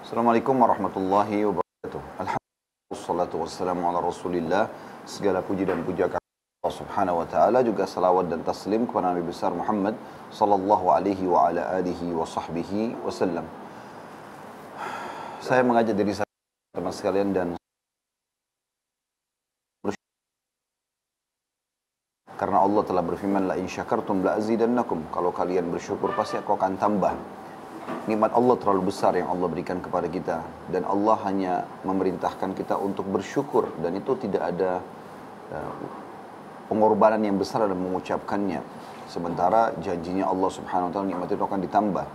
Assalamualaikum warahmatullahi wabarakatuh. Alhamdulillah, wassalatu wassalamu ala rasulillah. Segala puji dan puja kepada Allah subhanahu wa ta'ala, juga salawat dan taslim kepada Nabi besar Muhammad sallallahu alaihi wa ala alihi wa sahbihi wasallam. Saya mengajak diri saya, teman sekalian, dan karena Allah telah berfirman, la in syakartum la azidannakum. Kalau kalian bersyukur pasti aku akan tambah. Nikmat Allah terlalu besar yang Allah berikan kepada kita, dan Allah hanya memerintahkan kita untuk bersyukur, dan itu tidak ada pengorbanan yang besar dalam mengucapkannya. Sementara janjinya Allah subhanahu wa ta'ala, nikmat itu akan ditambah.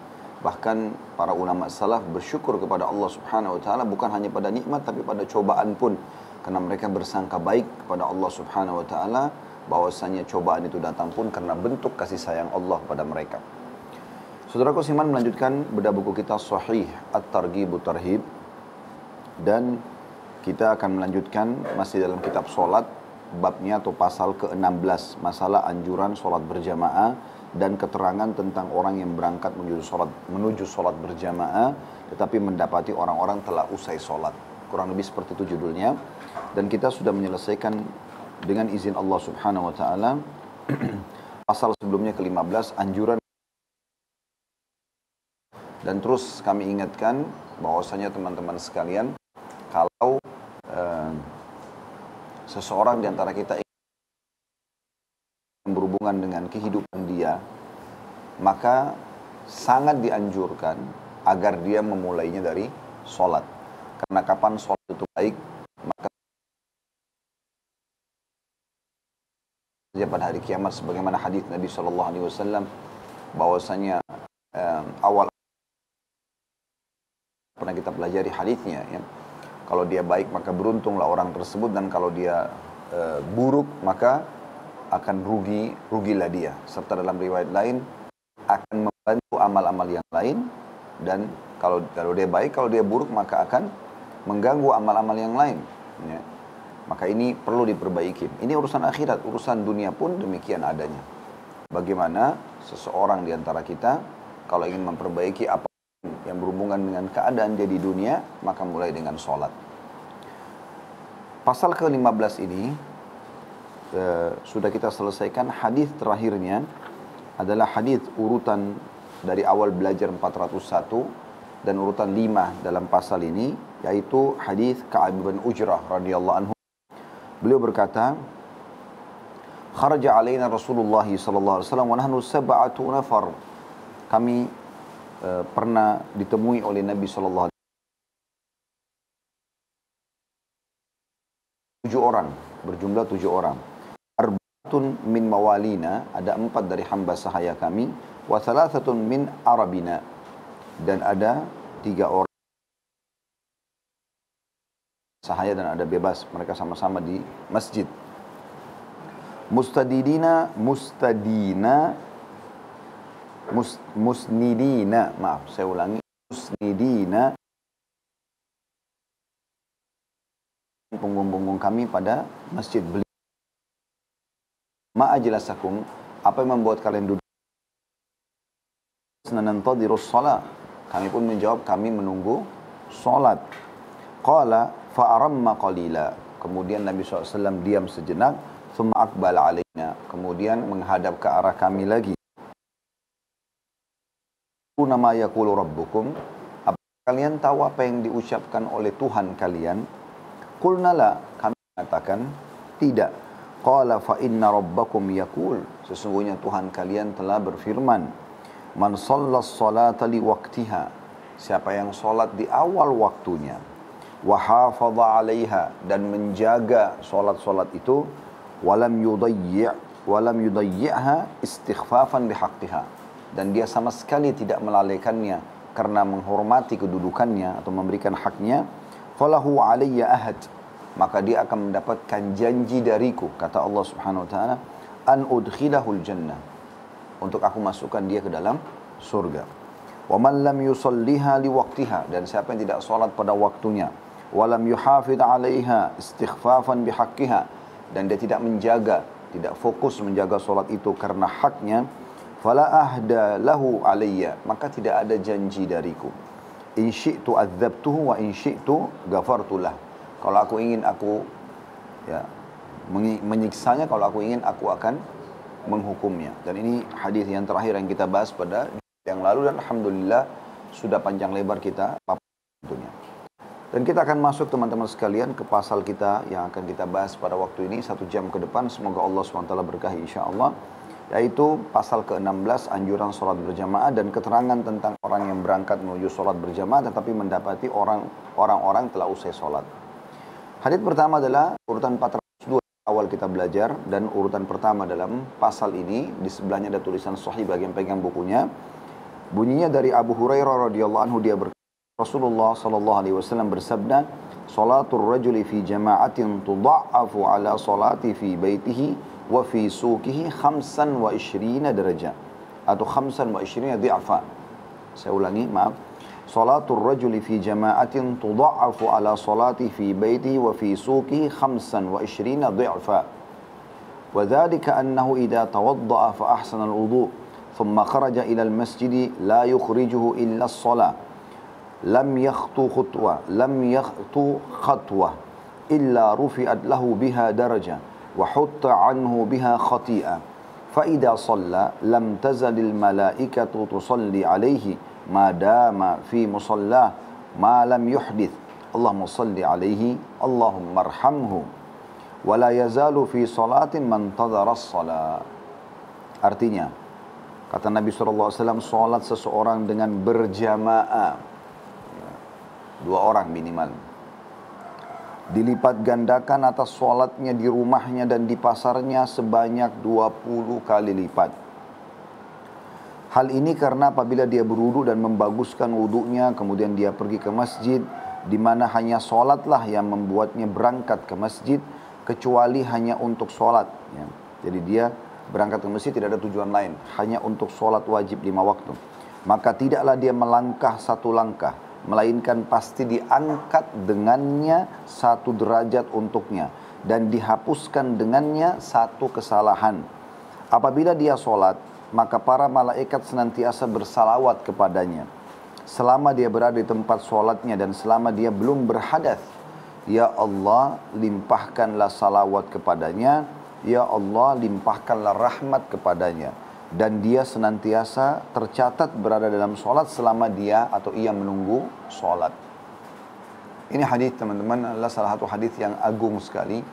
Bahkan para ulama salaf bersyukur kepada Allah subhanahu wa ta'ala bukan hanya pada nikmat tapi pada cobaan pun, karena mereka bersangka baik kepada Allah subhanahu wa ta'ala bahwasanya cobaan itu datang pun karena bentuk kasih sayang Allah pada mereka. Saudaraku Siman, melanjutkan bedah buku kita Sahih At-Targhib Tarhib, dan kita akan melanjutkan masih dalam kitab solat, babnya atau pasal ke-16, masalah anjuran solat berjamaah dan keterangan tentang orang yang berangkat menuju solat berjamaah tetapi mendapati orang-orang telah usai solat. Kurang lebih seperti itu judulnya, dan kita sudah menyelesaikan dengan izin Allah subhanahu wa ta'ala pasal sebelumnya ke-15, anjuran. Dan terus kami ingatkan bahwasanya teman-teman sekalian, kalau seseorang di antara kita ingin berhubungan dengan kehidupan dia, maka sangat dianjurkan agar dia memulainya dari sholat. Karena kapan sholat itu baik, maka pada hari kiamat, sebagaimana hadis Nabi SAW, bahwasanya awal pernah kita pelajari hadisnya, ya. Kalau dia baik maka beruntunglah orang tersebut, dan kalau dia buruk maka akan rugilah dia. Serta dalam riwayat lain akan membantu amal-amal yang lain, dan kalau dia baik, kalau dia buruk maka akan mengganggu amal-amal yang lain, ya. Maka ini perlu diperbaiki. Ini urusan akhirat, urusan dunia pun demikian adanya. Bagaimana seseorang di antara kita kalau ingin memperbaiki apa yang berhubungan dengan keadaan dia di dunia, maka mulai dengan sholat. Pasal ke-15 ini sudah kita selesaikan. Hadis terakhirnya adalah hadis urutan dari awal belajar 401 dan urutan 5 dalam pasal ini, yaitu hadis Ka'ab bin Ujrah radhiyallahu anhu. Beliau berkata, kharaja alaina Rasulullah sallallahu alaihi wasallam wa nahnu sab'atu nafar. Kami pernah ditemui oleh Nabi sallallahu alaihi wasallam 7 orang, berjumlah 7 orang. Arba'atun min mawalina, ada 4 dari hamba sahaya kami, wa thalathatun min arabina, dan ada 3 orang sahaya dan ada bebas, mereka sama-sama di masjid. Musnidina, maaf saya ulangi, musnidina, punggung-punggung kami pada masjid. Beliau, ma'ajlasakum, apa yang membuat kalian duduk? Nanantadirus shalah, kami pun menjawab, kami menunggu salat. Qala fa'aramma qalila, kemudian Nabi SAW diam sejenak, thumma aqbala alaina, kemudian menghadap ke arah kami lagi. Nama yaqulu rabbukum, apa kalian tahu apa yang diucapkan oleh Tuhan kalian? Qulna la, kami mengatakan tidak. Qala fa inna rabbakum yaqul, sesungguhnya Tuhan kalian telah berfirman, man shallas salata li waqtiha, siapa yang salat di awal waktunya, wa hafadha 'alaiha, dan menjaga salat-salat itu, walam yudayyi'ha istighfafan bihaqqiha, dan dia sama sekali tidak melalaikannya karena menghormati kedudukannya atau memberikan haknya, falahu alayya ahad, maka dia akan mendapatkan janji dariku, kata Allah subhanahu wa ta'ala, an udkhilahul jannah, untuk aku masukkan dia ke dalam surga. Wa man lam yusalliha liwaqtiha, dan siapa yang tidak salat pada waktunya, walam yuhafidh 'alaiha istighfafan bihaqqiha, dan dia tidak menjaga, tidak fokus menjaga salat itu karena haknya, fala ahda lahu alayya, maka tidak ada janji dariku. In syi'tu adzabtuhu wa in syi'tu ghafartulah. Kalau aku ingin aku ya menyiksanya, kalau aku ingin aku akan menghukumnya. Dan ini hadis yang terakhir yang kita bahas pada yang lalu, dan alhamdulillah sudah panjang lebar kita tentunya. Dan kita akan masuk teman-teman sekalian ke pasal kita yang akan kita bahas pada waktu ini 1 jam ke depan. Semoga Allah SWT berkahi insyaAllah. Yaitu pasal ke-16, anjuran sholat berjamaah dan keterangan tentang orang yang berangkat menuju sholat berjamaah tetapi mendapati orang-orang telah usai sholat. Hadits pertama adalah urutan 402 awal kita belajar, dan urutan pertama dalam pasal ini di sebelahnya ada tulisan sahih bagi yang pegang bukunya. Bunyinya dari Abu Hurairah radhiyallahu anhu, dia berkata, Rasulullah sallallahu alaihi wasallam bersabda, "Salatul rajuli fi jama'atin tudha'afu ala salati fi baitihi wa fi suqihi 25 darajah atau 25 dhi'fa." Saya ulangi, maaf. Salatul rajuli fi jama'atin tudha'afu ala salati fi baitihi wa fi suqihi 25 dhi'fa. Wa dhalika annahu idza tawadda'a fa ahsana al-wudu' thumma kharaja ila al-masjid la yukhrijuhu illa as-salah lam yakhtu khatwa illa rufi'at lahu biha darajah wa hutta anhu biha khati'ah fa idza shalla lam tazal al malaikatu tusalli alayhi ma dama fi musallah ma lam yuhdith Allahumma salli alayhi Allahumma arhamhu wa la yazalu fi salatin man tadhara as-salah. Artinya, kata Nabi SAW, salat seseorang dengan berjamaah, 2 orang minimal, dilipat gandakan atas sholatnya di rumahnya dan di pasarnya sebanyak 20 kali lipat. Hal ini karena apabila dia berwudu dan membaguskan wudunya, kemudian dia pergi ke masjid, di mana hanya sholatlah yang membuatnya berangkat ke masjid, kecuali hanya untuk sholat. Ya. Jadi dia berangkat ke masjid tidak ada tujuan lain, hanya untuk sholat wajib 5 waktu. Maka tidaklah dia melangkah 1 langkah, melainkan pasti diangkat dengannya 1 derajat untuknya dan dihapuskan dengannya 1 kesalahan. Apabila dia sholat, maka para malaikat senantiasa bersalawat kepadanya selama dia berada di tempat sholatnya dan selama dia belum berhadath. Ya Allah, limpahkanlah salawat kepadanya. Ya Allah, limpahkanlah rahmat kepadanya. Dan dia senantiasa tercatat berada dalam sholat selama dia atau ia menunggu sholat. Ini hadis teman-teman adalah salah satu hadis yang agung sekali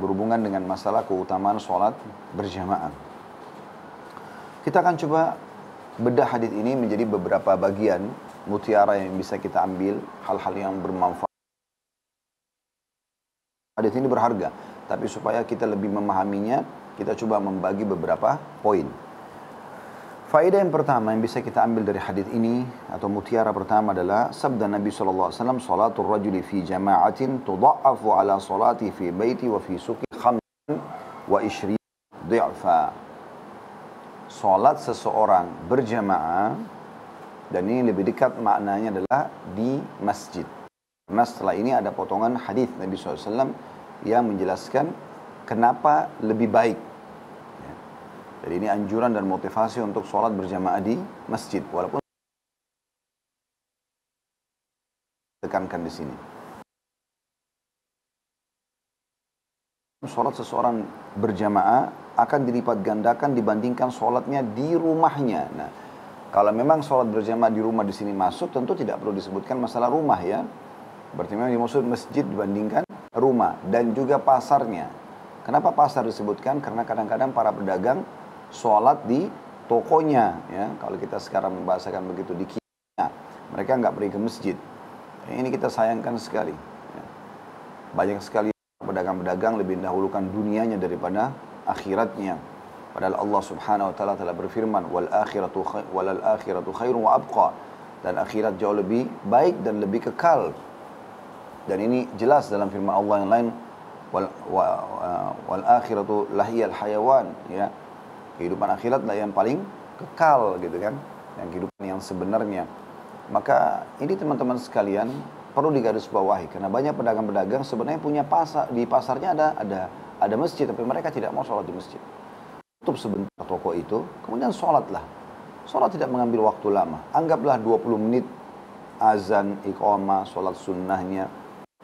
berhubungan dengan masalah keutamaan sholat berjamaah. Kita akan coba bedah hadis ini menjadi beberapa bagian mutiara yang bisa kita ambil, hal-hal yang bermanfaat. Hadis ini berharga, tapi supaya kita lebih memahaminya, kita coba membagi beberapa poin. Faedah yang pertama yang bisa kita ambil dari hadis ini atau mutiara pertama adalah sabda Nabi SAW, salatul rajuli fi jama'atin tudha'afu ala salati fi baiti wa fi suqi 25 dhi'fa. Salat seseorang berjamaah, dan ini lebih dekat maknanya adalah di masjid. Nah, setelah ini ada potongan hadis Nabi SAW yang menjelaskan kenapa lebih baik. Jadi ini anjuran dan motivasi untuk sholat berjamaah di masjid, walaupun tekankan di sini. Sholat seseorang berjamaah akan dilipat gandakan dibandingkan sholatnya di rumahnya. Nah, kalau memang sholat berjamaah di rumah di sini masuk, tentu tidak perlu disebutkan masalah rumah ya. Berarti memang dimaksud masjid dibandingkan rumah, dan juga pasarnya. Kenapa pasar disebutkan? Karena kadang-kadang para pedagang sholat di tokonya, ya. Kalau kita sekarang membahasakan begitu, di kiosnya, mereka nggak pergi ke masjid. Ini kita sayangkan sekali. Ya. Banyak sekali pedagang-pedagang lebih dahulukan dunianya daripada akhiratnya. Padahal Allah Subhanahu Wa Taala telah berfirman, wal akhiratu khairun wa abqa, dan akhirat jauh lebih baik dan lebih kekal. Dan ini jelas dalam firman Allah yang lain, wal akhiratu lahiyal hayawan, ya. Kehidupan akhiratlah yang paling kekal gitu kan, yang kehidupan yang sebenarnya. Maka ini teman-teman sekalian perlu digarisbawahi, karena banyak pedagang-pedagang sebenarnya punya pasar, di pasarnya ada masjid, tapi mereka tidak mau sholat di masjid. Tutup sebentar toko itu, kemudian sholatlah. Sholat tidak mengambil waktu lama, anggaplah 20 menit azan, iqamah, sholat sunnahnya,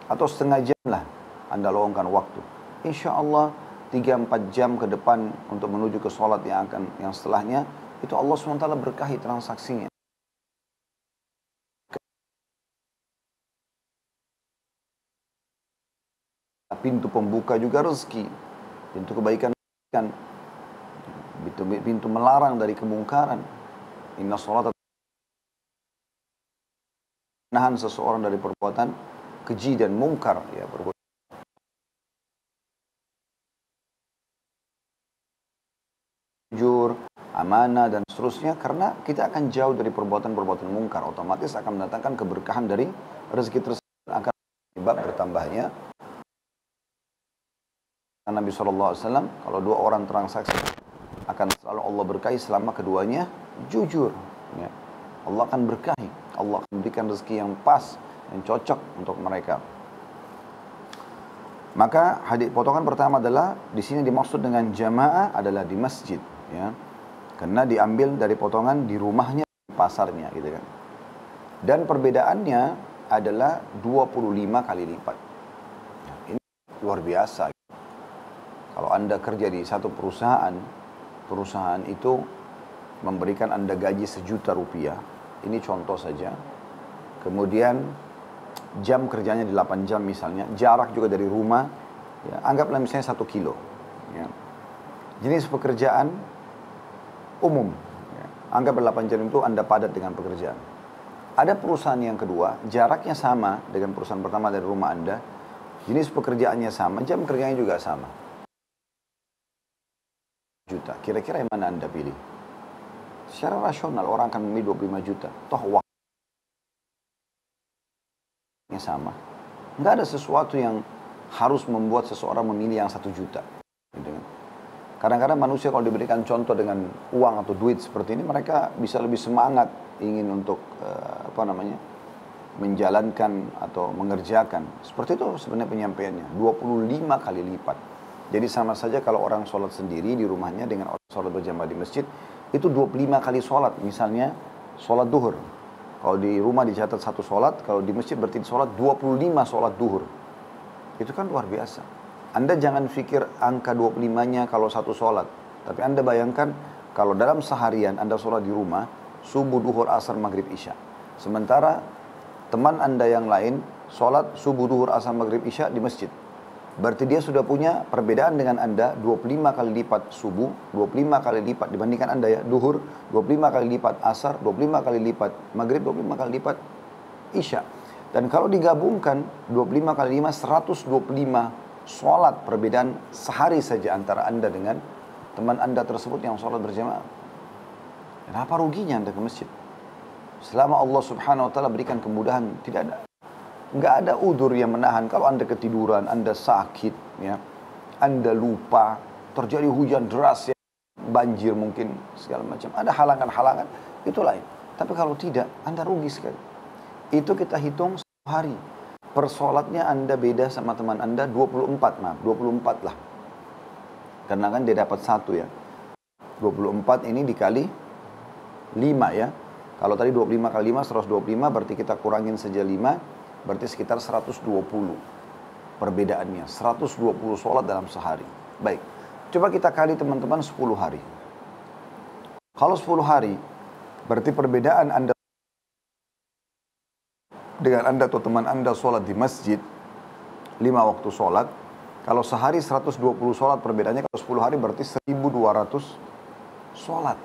atau setengah jam lah Anda luangkan waktu. Insya Allah 3-4 jam ke depan untuk menuju ke sholat yang setelahnya, itu Allah SWT berkahi transaksinya. Pintu pembuka juga rezeki, pintu kebaikan, pintu melarang dari kemungkaran. Inna sholat menahan seseorang dari perbuatan keji dan mungkar, ya, perbuatan jujur, amanah dan seterusnya, karena kita akan jauh dari perbuatan-perbuatan mungkar, otomatis akan mendatangkan keberkahan dari rezeki tersebut, akan sebab bertambahnya. Nabi SAW, kalau dua orang transaksi akan selalu Allah berkahi selama keduanya jujur, ya. Allah akan berkahi, Allah akan berikan rezeki yang pas, yang cocok untuk mereka. Maka hadis potongan pertama adalah di sini dimaksud dengan jamaah adalah di masjid, ya, karena diambil dari potongan di rumahnya, di pasarnya, gitu kan. Dan perbedaannya adalah 25 kali lipat. Ini luar biasa. Kalau Anda kerja di satu perusahaan itu memberikan Anda gaji Rp1.000.000, ini contoh saja. Kemudian jam kerjanya 8 jam misalnya, jarak juga dari rumah, ya, anggaplah misalnya 1 kilo. Ya. Jenis pekerjaan umum, ya, anggap 8 jam itu Anda padat dengan pekerjaan. Ada perusahaan yang kedua, jaraknya sama dengan perusahaan pertama dari rumah Anda, jenis pekerjaannya sama, jam kerjanya juga sama. Juta. Kira-kira yang mana Anda pilih? Secara rasional orang akan memilih 25 juta. Toh waktunya sama. Nggak ada sesuatu yang harus membuat seseorang memilih yang 1 juta. Kadang-kadang manusia kalau diberikan contoh dengan uang atau duit seperti ini, mereka bisa lebih semangat ingin untuk menjalankan atau mengerjakan. Seperti itu sebenarnya penyampaiannya. 25 kali lipat. Jadi sama saja kalau orang sholat sendiri di rumahnya dengan orang sholat berjamaah di masjid, itu 25 kali sholat. Misalnya sholat duhur. Kalau di rumah dicatat 1 sholat, kalau di masjid berarti sholat 25 sholat duhur. Itu kan luar biasa. Anda jangan pikir angka 25-nya kalau 1 sholat. Tapi Anda bayangkan kalau dalam seharian Anda sholat di rumah, subuh, duhur, asar, maghrib, isya. Sementara teman Anda yang lain sholat subuh, duhur, asar, maghrib, isya di masjid. Berarti dia sudah punya perbedaan dengan Anda 25 kali lipat subuh, 25 kali lipat dibandingkan Anda, ya, duhur, 25 kali lipat asar, 25 kali lipat maghrib, 25 kali lipat isya. Dan kalau digabungkan 25 kali 5, 125 sholat perbedaan sehari saja antara Anda dengan teman Anda tersebut yang sholat berjamaah. Kenapa ruginya Anda ke masjid? Selama Allah Subhanahu wa Ta'ala berikan kemudahan, tidak ada. Nggak ada udzur yang menahan. Kalau Anda ketiduran, Anda sakit, ya, Anda lupa, terjadi hujan deras, ya, banjir mungkin, segala macam. Ada halangan-halangan, itu lain. Tapi kalau tidak, Anda rugi sekali. Itu kita hitung 1 hari. Per sholatnya Anda beda sama teman Anda 24 lah. Karena kan dia dapat 1, ya. 24 ini dikali 5, ya. Kalau tadi 25 kali 5, 125, berarti kita kurangin saja 5. Berarti sekitar 120 perbedaannya. 120 sholat dalam sehari. Baik, coba kita kali teman-teman 10 hari. Kalau 10 hari, berarti perbedaan Anda dengan Anda atau teman Anda sholat di masjid, 5 waktu sholat. Kalau sehari 120 sholat, perbedaannya kalau 10 hari berarti 1200 sholat.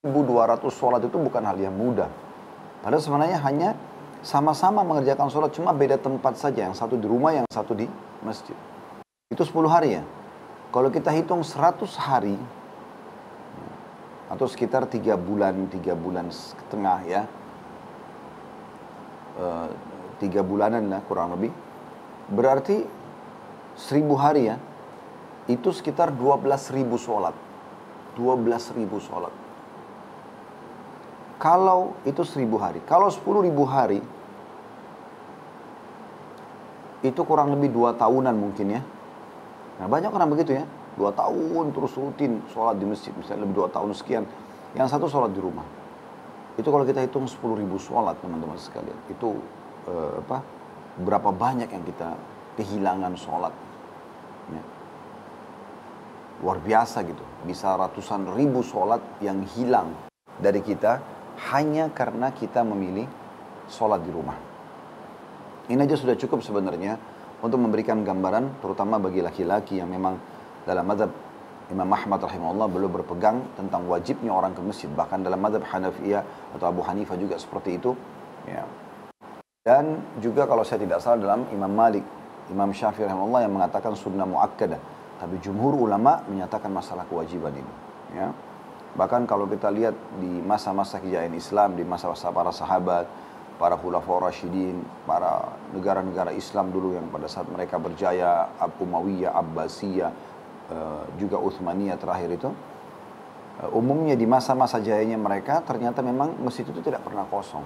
1200 sholat itu bukan hal yang mudah. Padahal sebenarnya hanya sama-sama mengerjakan sholat, cuma beda tempat saja. Yang satu di rumah, yang satu di masjid. Itu 10 hari, ya. Kalau kita hitung 100 hari, atau sekitar 3 bulan setengah, ya. 3 bulanan lah kurang lebih. Berarti 1000 hari, ya. Itu sekitar 12.000 sholat. 12.000 sholat. Kalau itu 1000 hari. Kalau 10.000 hari, itu kurang lebih 2 tahunan mungkin, ya. Nah, banyak orang begitu, ya. 2 tahun terus rutin sholat di masjid. Misalnya lebih 2 tahun sekian. Yang satu sholat di rumah. Itu kalau kita hitung 10.000 sholat teman-teman sekalian, itu berapa banyak yang kita kehilangan sholat. Ya. Luar biasa gitu, bisa ratusan ribu sholat yang hilang dari kita hanya karena kita memilih sholat di rumah. Ini aja sudah cukup sebenarnya untuk memberikan gambaran, terutama bagi laki-laki yang memang dalam mazhab Imam Ahmad rahimahullah beliau berpegang tentang wajibnya orang ke masjid. Bahkan dalam mazhab Hanafiyah atau Abu Hanifah juga seperti itu. Ya. Dan juga kalau saya tidak salah dalam Imam Malik, Imam Syafi'i rahimahullah yang mengatakan sunnah muakkadah. Tapi jumhur ulama menyatakan masalah kewajiban ini. Ya. Bahkan kalau kita lihat di masa-masa kejayaan Islam, di masa-masa para sahabat, para khulafaur rasyidin, para negara-negara Islam dulu yang pada saat mereka berjaya, Umayyah, Abbasiyah, juga Utsmaniyah terakhir itu, umumnya di masa-masa jayanya mereka ternyata memang masjid itu tidak pernah kosong.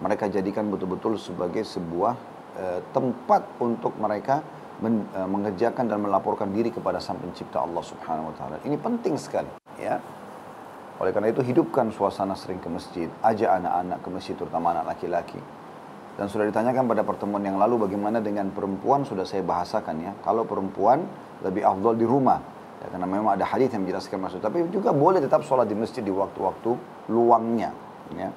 Mereka jadikan betul-betul sebagai sebuah tempat untuk mereka mengerjakan dan melaporkan diri kepada Sang Pencipta Allah Subhanahu wa taala. Ini penting sekali, ya. Oleh karena itu hidupkan suasana sering ke masjid, ajak anak-anak ke masjid, terutama anak laki-laki. Dan sudah ditanyakan pada pertemuan yang lalu bagaimana dengan perempuan, sudah saya bahasakan ya. Kalau perempuan lebih afdal di rumah, ya, karena memang ada hadis yang menjelaskan maksud. Tapi juga boleh tetap sholat di masjid di waktu-waktu luangnya. Ya.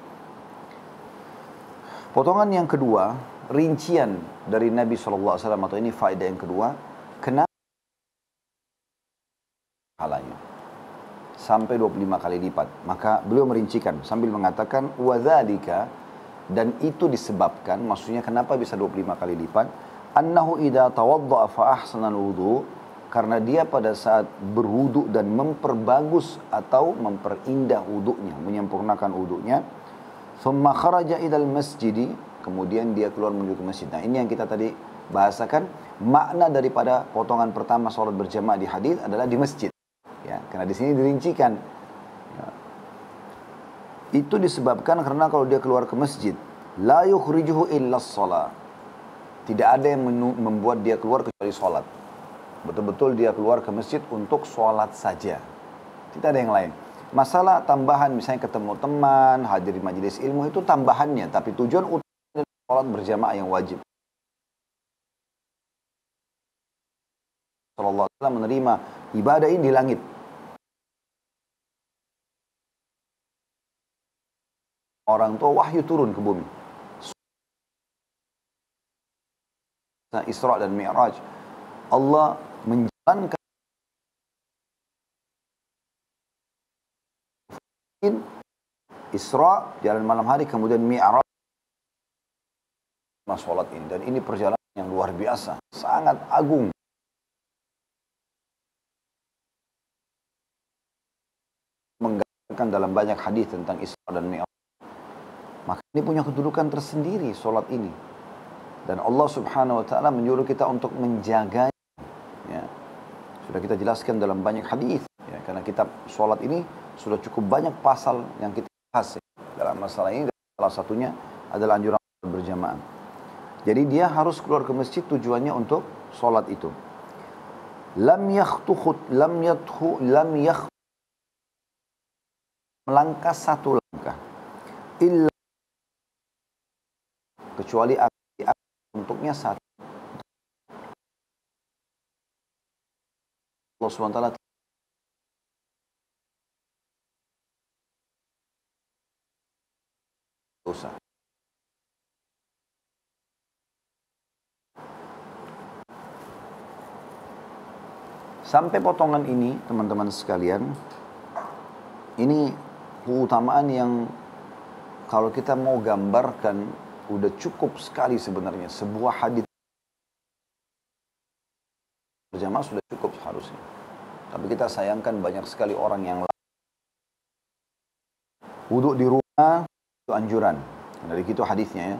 Potongan yang kedua, rincian dari Nabi SAW, atau ini faedah yang kedua, kenapa halanya sampai 25 kali lipat. Maka beliau merincikan sambil mengatakan wadzalika, dan itu disebabkan, maksudnya kenapa bisa 25 kali lipat, annahu idza tawaddaa fa ahsana al-wudu, karena dia pada saat berwudu dan memperbagus atau memperindah wudunya, menyempurnakan wudunya, thumma kharaja ilal masjidi, kemudian dia keluar menuju ke masjid. Nah, ini yang kita tadi bahasakan, makna daripada potongan pertama salat berjamaah di hadis adalah di masjid. Ya, karena di sini dirincikan. Ya. Itu disebabkan karena kalau dia keluar ke masjid, la yukhrijuhu illa shalah. Tidak ada yang membuat dia keluar kecuali salat. Betul-betul dia keluar ke masjid untuk sholat saja. Tidak ada yang lain. Masalah tambahan misalnya ketemu teman, hadir di majelis ilmu itu tambahannya. Tapi tujuan utama adalah sholat berjamaah yang wajib. Sallallahu alaihi wasallam menerima ibadah ini di langit. Orang tua wahyu turun ke bumi. Isra dan Mi'raj. Allah menjalankan Isra, jalan malam hari, kemudian Mi'raj, sholat ini. Dan ini perjalanan yang luar biasa, sangat agung. Menggambarkan dalam banyak hadis tentang Isra dan Mi'raj. Maka ini punya kedudukan tersendiri sholat ini. Dan Allah Subhanahu wa taala menyuruh kita untuk menjaganya. Ya. Sudah kita jelaskan dalam banyak hadis, ya, karena kitab sholat ini sudah cukup banyak pasal yang kita bahas, ya, dalam masalah ini. Salah satunya adalah anjuran berjamaah. Jadi dia harus keluar ke masjid tujuannya untuk sholat itu. Melangkah satu langkah illa, kecuali untuknya satu. Allah SWT dosa. Sampai potongan ini, teman-teman sekalian, ini keutamaan yang kalau kita mau gambarkan udah cukup sekali sebenarnya. Sebuah hadis berjamaah sudah cukup seharusnya. Tapi kita sayangkan banyak sekali orang yang wudhu di rumah itu anjuran. Dari itu hadisnya ya.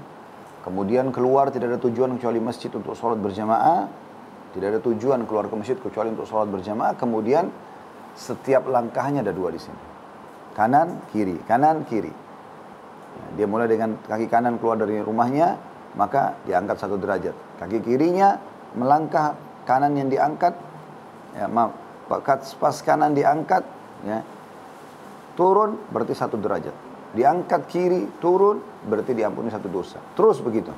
Kemudian keluar tidak ada tujuan kecuali masjid untuk sholat berjamaah. Tidak ada tujuan keluar ke masjid kecuali untuk sholat berjamaah. Kemudian setiap langkahnya ada dua di sini. Kanan, kiri, kanan, kiri. Dia mulai dengan kaki kanan keluar dari rumahnya, maka diangkat 1 derajat. Kaki kirinya melangkah, kanan yang diangkat, ya maaf, pas kanan diangkat, ya turun berarti 1 derajat. Diangkat kiri, turun, berarti diampuni satu dosa. Terus begitu.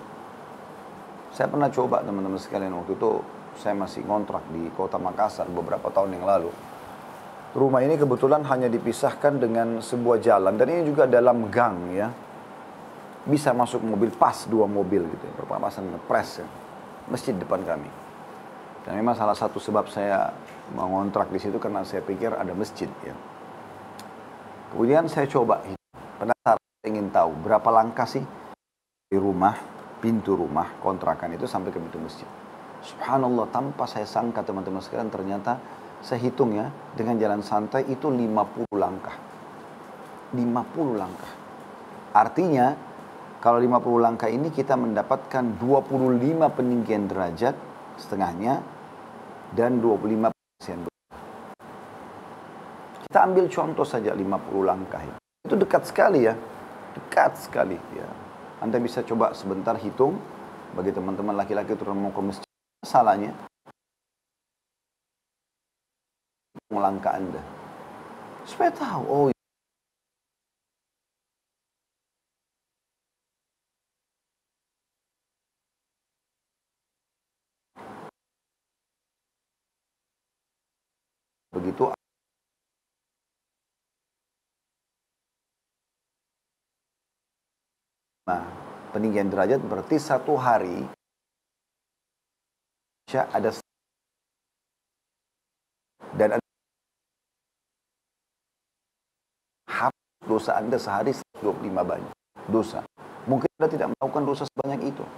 Saya pernah coba teman-teman sekalian, waktu itu saya masih ngontrak di kota Makassar beberapa tahun yang lalu. Rumah ini kebetulan hanya dipisahkan dengan sebuah jalan, dan ini juga dalam gang ya. Bisa masuk mobil, pas 2 mobil gitu ya, berpapasan ngepres ya. Masjid depan kami. Dan memang salah satu sebab saya mengontrak di situ karena saya pikir ada masjid ya. Kemudian saya coba, penasaran, ingin tahu berapa langkah sih di rumah, pintu rumah kontrakan itu sampai ke pintu masjid. Subhanallah, tanpa saya sangka teman-teman sekalian, ternyata saya hitung ya, dengan jalan santai itu 50 langkah. 50 langkah. Artinya, kalau 50 langkah ini kita mendapatkan 25 peninggian derajat setengahnya dan 25%. Kita ambil contoh saja 50 langkah. Itu dekat sekali ya. Dekat sekali ya. Anda bisa coba sebentar hitung bagi teman-teman laki-laki terutama mau ke masjid. Masalahnya langkah Anda. Supaya tahu, oh begitu. Nah, peninggian derajat berarti satu hari ada dan ada hapus dosa Anda sehari 125 banyak dosa. Mungkin Anda tidak melakukan dosa sebanyak itu.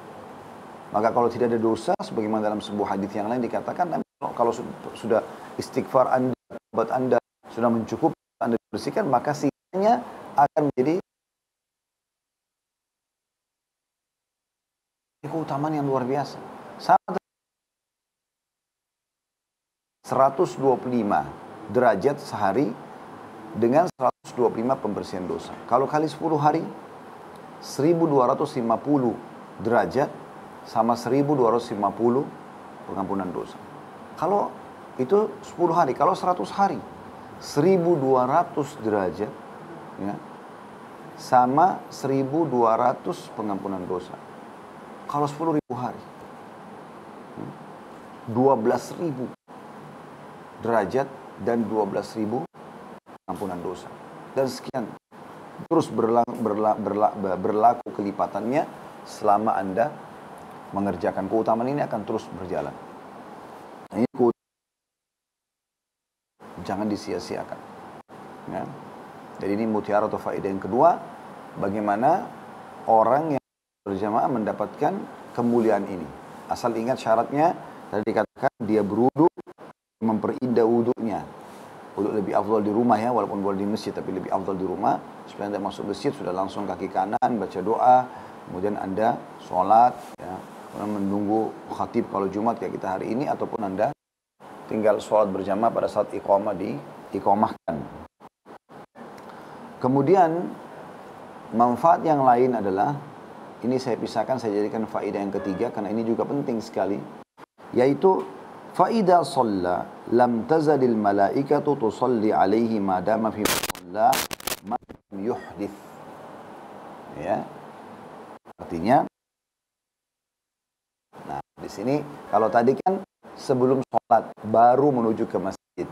Maka kalau tidak ada dosa, sebagaimana dalam sebuah hadis yang lain dikatakan, kalau sudah istighfar Anda, tobat Anda sudah mencukupi, Anda bersihkan, maka sisanya akan menjadi keutamaan yang luar biasa. Sama 125 derajat sehari dengan 125 pembersihan dosa. Kalau kali 10 hari, 1250 derajat sama 1250 pengampunan dosa. Kalau itu 10 hari, kalau 100 hari, 1200 derajat ya, sama 1200 pengampunan dosa. Kalau 10.000 hari, 12.000 derajat dan 12.000 ampunan dosa. Dan sekian. Terus berlaku kelipatannya selama Anda mengerjakan. Keutamaan ini akan terus berjalan. Ini jangan disia-siakan. Ya. Jadi ini mutiara atau faedah yang kedua. Bagaimana orang yang berjamaah mendapatkan kemuliaan ini. Asal ingat syaratnya. Tadi dikatakan dia berwudu, memperindah wudunya. Wudu lebih afdal di rumah ya, walaupun boleh di masjid, tapi lebih afdal di rumah. Supaya Anda masuk masjid sudah langsung kaki kanan, baca doa, kemudian Anda sholat, ya, kemudian menunggu khatib kalau Jumat kayak kita hari ini, ataupun Anda tinggal sholat berjamaah pada saat iqamah diiqamahkan. Kemudian manfaat yang lain adalah, ini saya pisahkan, saya jadikan faedah yang ketiga karena ini juga penting sekali, yaitu فَإِذَا صَلَّى لَمْ تَزَلِ الْمَلَائِكَةُ تُصَلِّي عَلَيْهِ مَا دَامَ فِي مُصَلَّى مَا لَمْ يُحْدِثْ. Ya. Artinya, nah di sini kalau tadi kan sebelum sholat baru menuju ke masjid,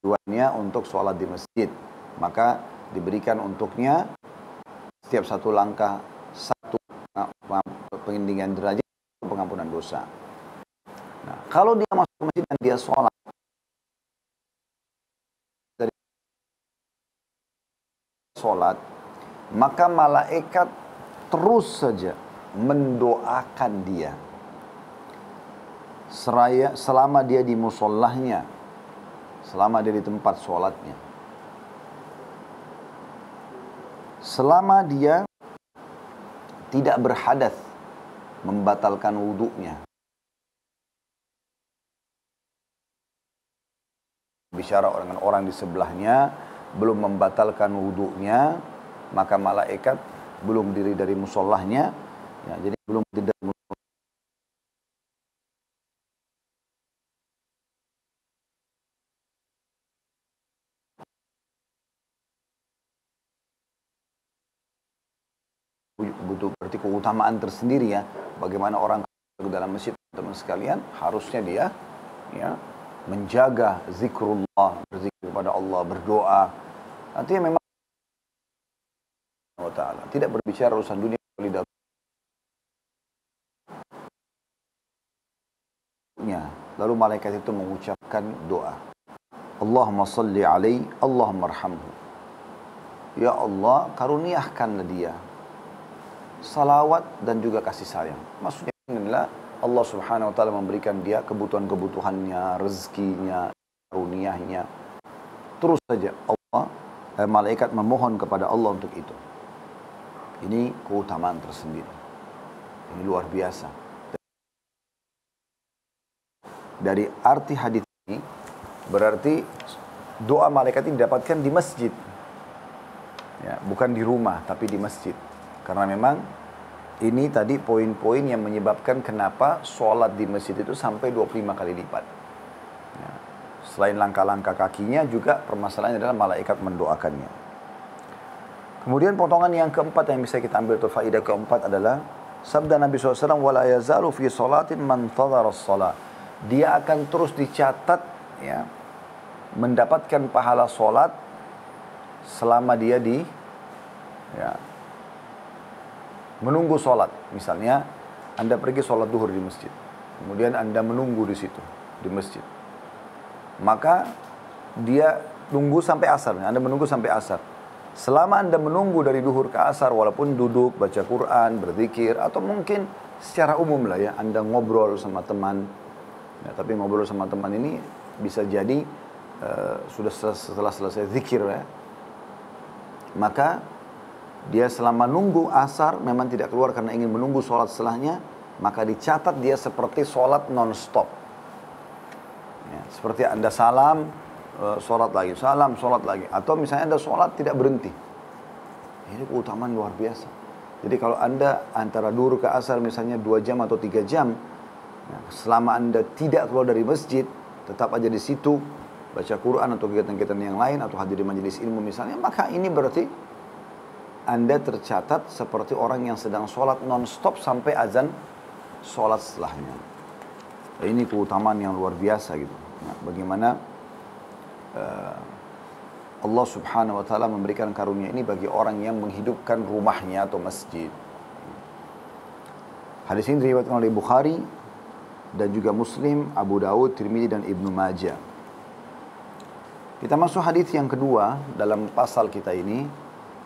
tujuannya untuk sholat di masjid, maka diberikan untuknya setiap satu langkah satu peninggian derajat, pengampunan dosa. Nah, kalau dia masuk ke masjid dan dia sholat dari sholat, maka malaikat terus saja mendoakan dia selama dia di musallahnya, selama dia di tempat sholatnya, selama dia tidak berhadas membatalkan wudhunya. Bicara dengan orang di sebelahnya belum membatalkan wudhunya, maka malaikat belum diri dari musallahnya, ya, jadi belum diri dari musallahnya. butuh berarti keutamaan tersendiri ya. Bagaimana orang ke dalam masjid, teman sekalian, harusnya dia ya menjaga zikrullah, berzikir kepada Allah, berdoa. Artinya memang Allah Ta'ala tidak berbicara urusan dunia lalu malaikat itu mengucapkan doa. Allahumma salli alaihi, Allahumma arhamhu. Ya Allah, karuniakanlah dia salawat dan juga kasih sayang. Maksudnya inilah Allah Subhanahu wa taala memberikan dia kebutuhan-kebutuhannya, rezekinya, karuniahnya. Terus saja malaikat memohon kepada Allah untuk itu. Ini keutamaan tersendiri. Ini luar biasa. Dari arti hadis ini berarti doa malaikat ini didapatkan di masjid. Ya, bukan di rumah tapi di masjid. Karena memang ini tadi poin-poin yang menyebabkan kenapa sholat di masjid itu sampai 25 kali lipat. Ya. Selain langkah-langkah kakinya juga permasalahannya adalah malaikat mendoakannya. Kemudian potongan yang keempat yang bisa kita ambil atau faedah keempat adalah sabda Nabi SAW, وَلَا يَزَالُ فِي صَلَاةٍ مَنْ تَظَرَ الصَّلَاةِ. Dia akan terus dicatat ya, mendapatkan pahala sholat selama dia menunggu sholat. Misalnya Anda pergi sholat duhur di masjid, kemudian Anda menunggu di situ di masjid, maka dia tunggu sampai asar. Anda menunggu sampai asar. Selama Anda menunggu dari duhur ke asar, walaupun duduk baca Quran, berzikir, atau mungkin secara umum lah ya, Anda ngobrol sama teman ya, tapi ngobrol sama teman ini bisa jadi sudah setelah selesai zikir ya, maka dia selama nunggu asar memang tidak keluar karena ingin menunggu sholat setelahnya, maka dicatat dia seperti sholat non-stop. Ya, seperti Anda salam, sholat lagi, salam, sholat lagi. Atau misalnya Anda sholat tidak berhenti. Ini keutamaan luar biasa. Jadi kalau Anda antara duhur ke asar misalnya 2 jam atau 3 jam, ya, selama Anda tidak keluar dari masjid, tetap aja di situ, baca Quran atau kegiatan-kegiatan yang lain, atau hadir di majelis ilmu misalnya, maka ini berarti Anda tercatat seperti orang yang sedang sholat non-stop sampai azan sholat setelahnya. Ini keutamaan yang luar biasa gitu. Nah, bagaimana Allah Subhanahu wa taala memberikan karunia ini bagi orang yang menghidupkan rumahnya atau masjid. Hadis ini diriwayatkan oleh Bukhari dan juga Muslim, Abu Dawud, Tirmidzi dan Ibnu Majah. Kita masuk hadis yang kedua dalam pasal kita ini.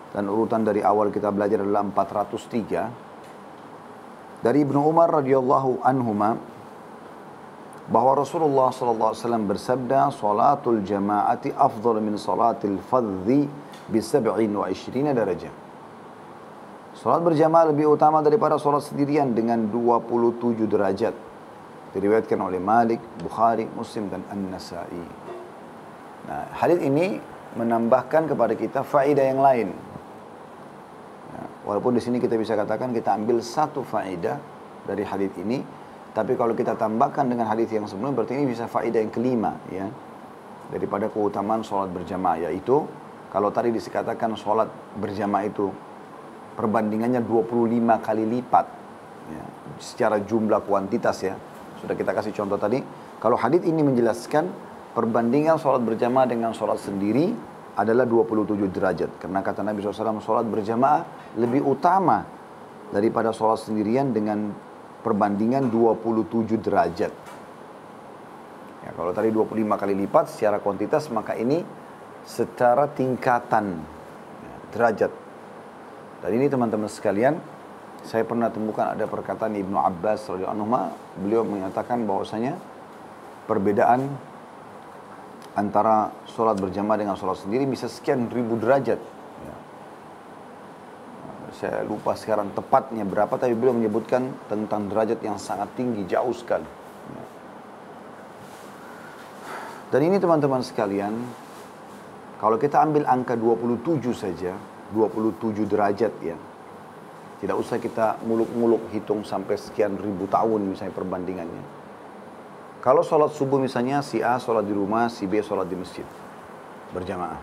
Dan urutan dari awal kita belajar adalah 403. Dari Ibnu Umar radhiyallahu anhuma bahwa Rasulullah sallallahu alaihi wasallam bersabda, "Salatul jama'ati afdhal min salatil fadhi bi 27 darajah." Salat berjamaah lebih utama daripada salat sendirian dengan 27 derajat. Diriwayatkan oleh Malik, Bukhari, Muslim dan An-Nasa'i. Nah, hadis ini menambahkan kepada kita faedah yang lain. Walaupun di sini kita bisa katakan kita ambil satu faedah dari hadis ini, tapi kalau kita tambahkan dengan hadis yang sebelumnya berarti ini bisa faedah yang kelima ya, daripada keutamaan sholat berjamaah, yaitu kalau tadi dikatakan sholat berjamaah itu perbandingannya 25 kali lipat ya, secara jumlah kuantitas ya, sudah kita kasih contoh tadi. Kalau hadis ini menjelaskan perbandingan sholat berjamaah dengan sholat sendiri adalah 27 derajat. Karena kata Nabi SAW, sholat berjamaah lebih utama daripada sholat sendirian dengan perbandingan 27 derajat. Ya, kalau tadi 25 kali lipat secara kuantitas, maka ini secara tingkatan ya, derajat. Dan ini teman-teman sekalian, saya pernah temukan ada perkataan Ibnu Abbas radhiyallahu anhu, beliau menyatakan bahwasanya perbedaan antara sholat berjamaah dengan sholat sendiri bisa sekian ribu derajat. Ya. Saya lupa sekarang tepatnya berapa, tapi beliau menyebutkan tentang derajat yang sangat tinggi, jauh sekali. Ya. Dan ini teman-teman sekalian, kalau kita ambil angka 27 saja, 27 derajat ya, tidak usah kita muluk-muluk hitung sampai sekian ribu tahun misalnya perbandingannya. Kalau sholat subuh misalnya si A sholat di rumah, si B sholat di masjid berjamaah,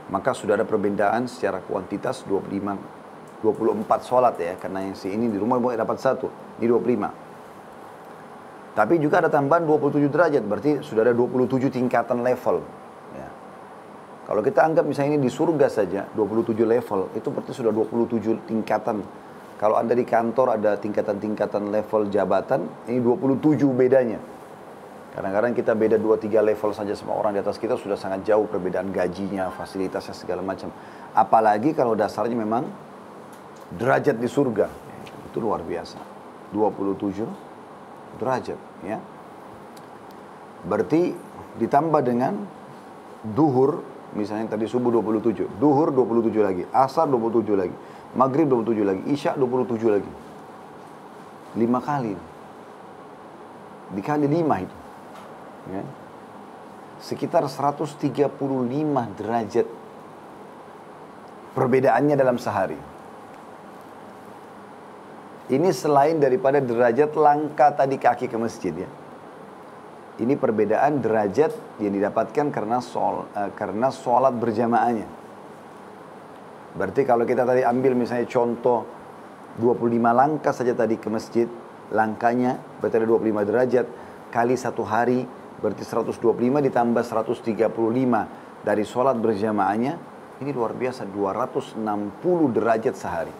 maka sudah ada perbedaan secara kuantitas 25 24 sholat ya, karena yang si ini di rumah boleh dapat satu, ini 25. Tapi juga ada tambahan 27 derajat, berarti sudah ada 27 tingkatan level. Ya. Kalau kita anggap misalnya ini di surga saja, 27 level, itu berarti sudah 27 tingkatan. Kalau Anda di kantor ada tingkatan-tingkatan level jabatan, ini 27 bedanya. Kadang-kadang kita beda 2-3 level saja sama orang di atas kita, sudah sangat jauh perbedaan gajinya, fasilitasnya, segala macam. Apalagi kalau dasarnya memang derajat di surga, itu luar biasa. 27 derajat, ya. Berarti ditambah dengan duhur, misalnya tadi subuh 27, duhur 27 lagi, asar 27 lagi, maghrib 27 lagi, isya 27 lagi. 5 kali. Dikali 5 itu. Ya. Sekitar 135 derajat perbedaannya dalam sehari. Ini selain daripada derajat langkah tadi kaki ke masjid ya. Ini perbedaan derajat yang didapatkan karena sholat berjamaahnya. Berarti kalau kita tadi ambil misalnya contoh 25 langkah saja tadi ke masjid, langkahnya berarti ada 25 derajat, kali satu hari berarti 125 ditambah 135 dari sholat berjamaahnya, ini luar biasa, 260 derajat sehari.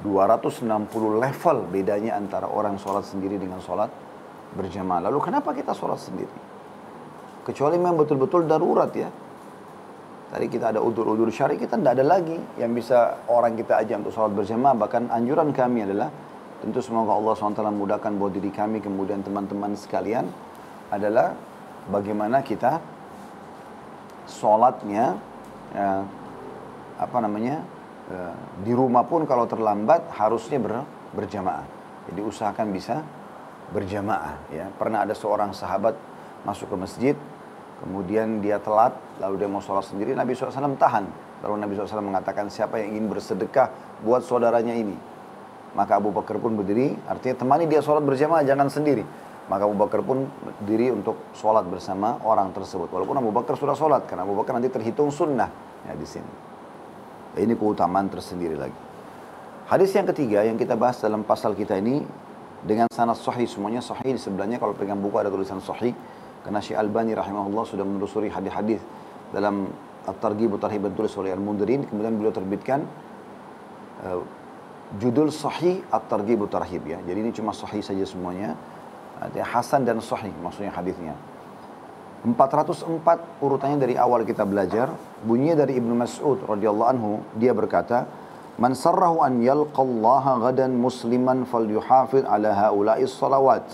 260 level bedanya antara orang sholat sendiri dengan sholat berjamaah. Lalu kenapa kita sholat sendiri? Kecuali memang betul-betul darurat ya. Tadi kita ada udzur-udzur syar'i, kita tidak ada lagi yang bisa orang kita ajak untuk sholat berjamaah. Bahkan anjuran kami adalah, tentu semoga Allah SWT memudahkan buat diri kami, kemudian teman-teman sekalian, adalah bagaimana kita sholatnya, di rumah pun kalau terlambat harusnya berjamaah. Jadi usahakan bisa berjamaah ya. Pernah ada seorang sahabat masuk ke masjid, kemudian dia telat, lalu dia mau sholat sendiri, Nabi SAW tahan. Lalu Nabi SAW mengatakan, siapa yang ingin bersedekah buat saudaranya ini? Maka Abu Bakar pun berdiri, artinya temani dia sholat berjamaah, jangan sendiri. Maka Abu Bakar pun berdiri untuk sholat bersama orang tersebut. Walaupun Abu Bakar sudah sholat, karena Abu Bakar nanti terhitung sunnah ya di sini. Ini keutamaan tersendiri lagi. Hadis yang ketiga yang kita bahas dalam pasal kita ini dengan sanad sahih, semuanya sahih. Sebenarnya kalau pegang buku ada tulisan sahih, karena Syekh Albani rahimahullah sudah menelusuri hadis-hadis dalam At-Targhib wa Tarhib ditulis oleh Al-Mundirin, kemudian beliau terbitkan judul Sahih At-Targhib wa Tarhib ya. Jadi ini cuma sahih saja semuanya. Artinya hasan dan sahih maksudnya hadisnya. 404 urutannya dari awal kita belajar. Bunyinya dari Ibnu Mas'ud radhiyallahu anhu, dia berkata, "Man sarrahu an yalqallaha ghadan musliman falyuhafidh ala haula'is salawat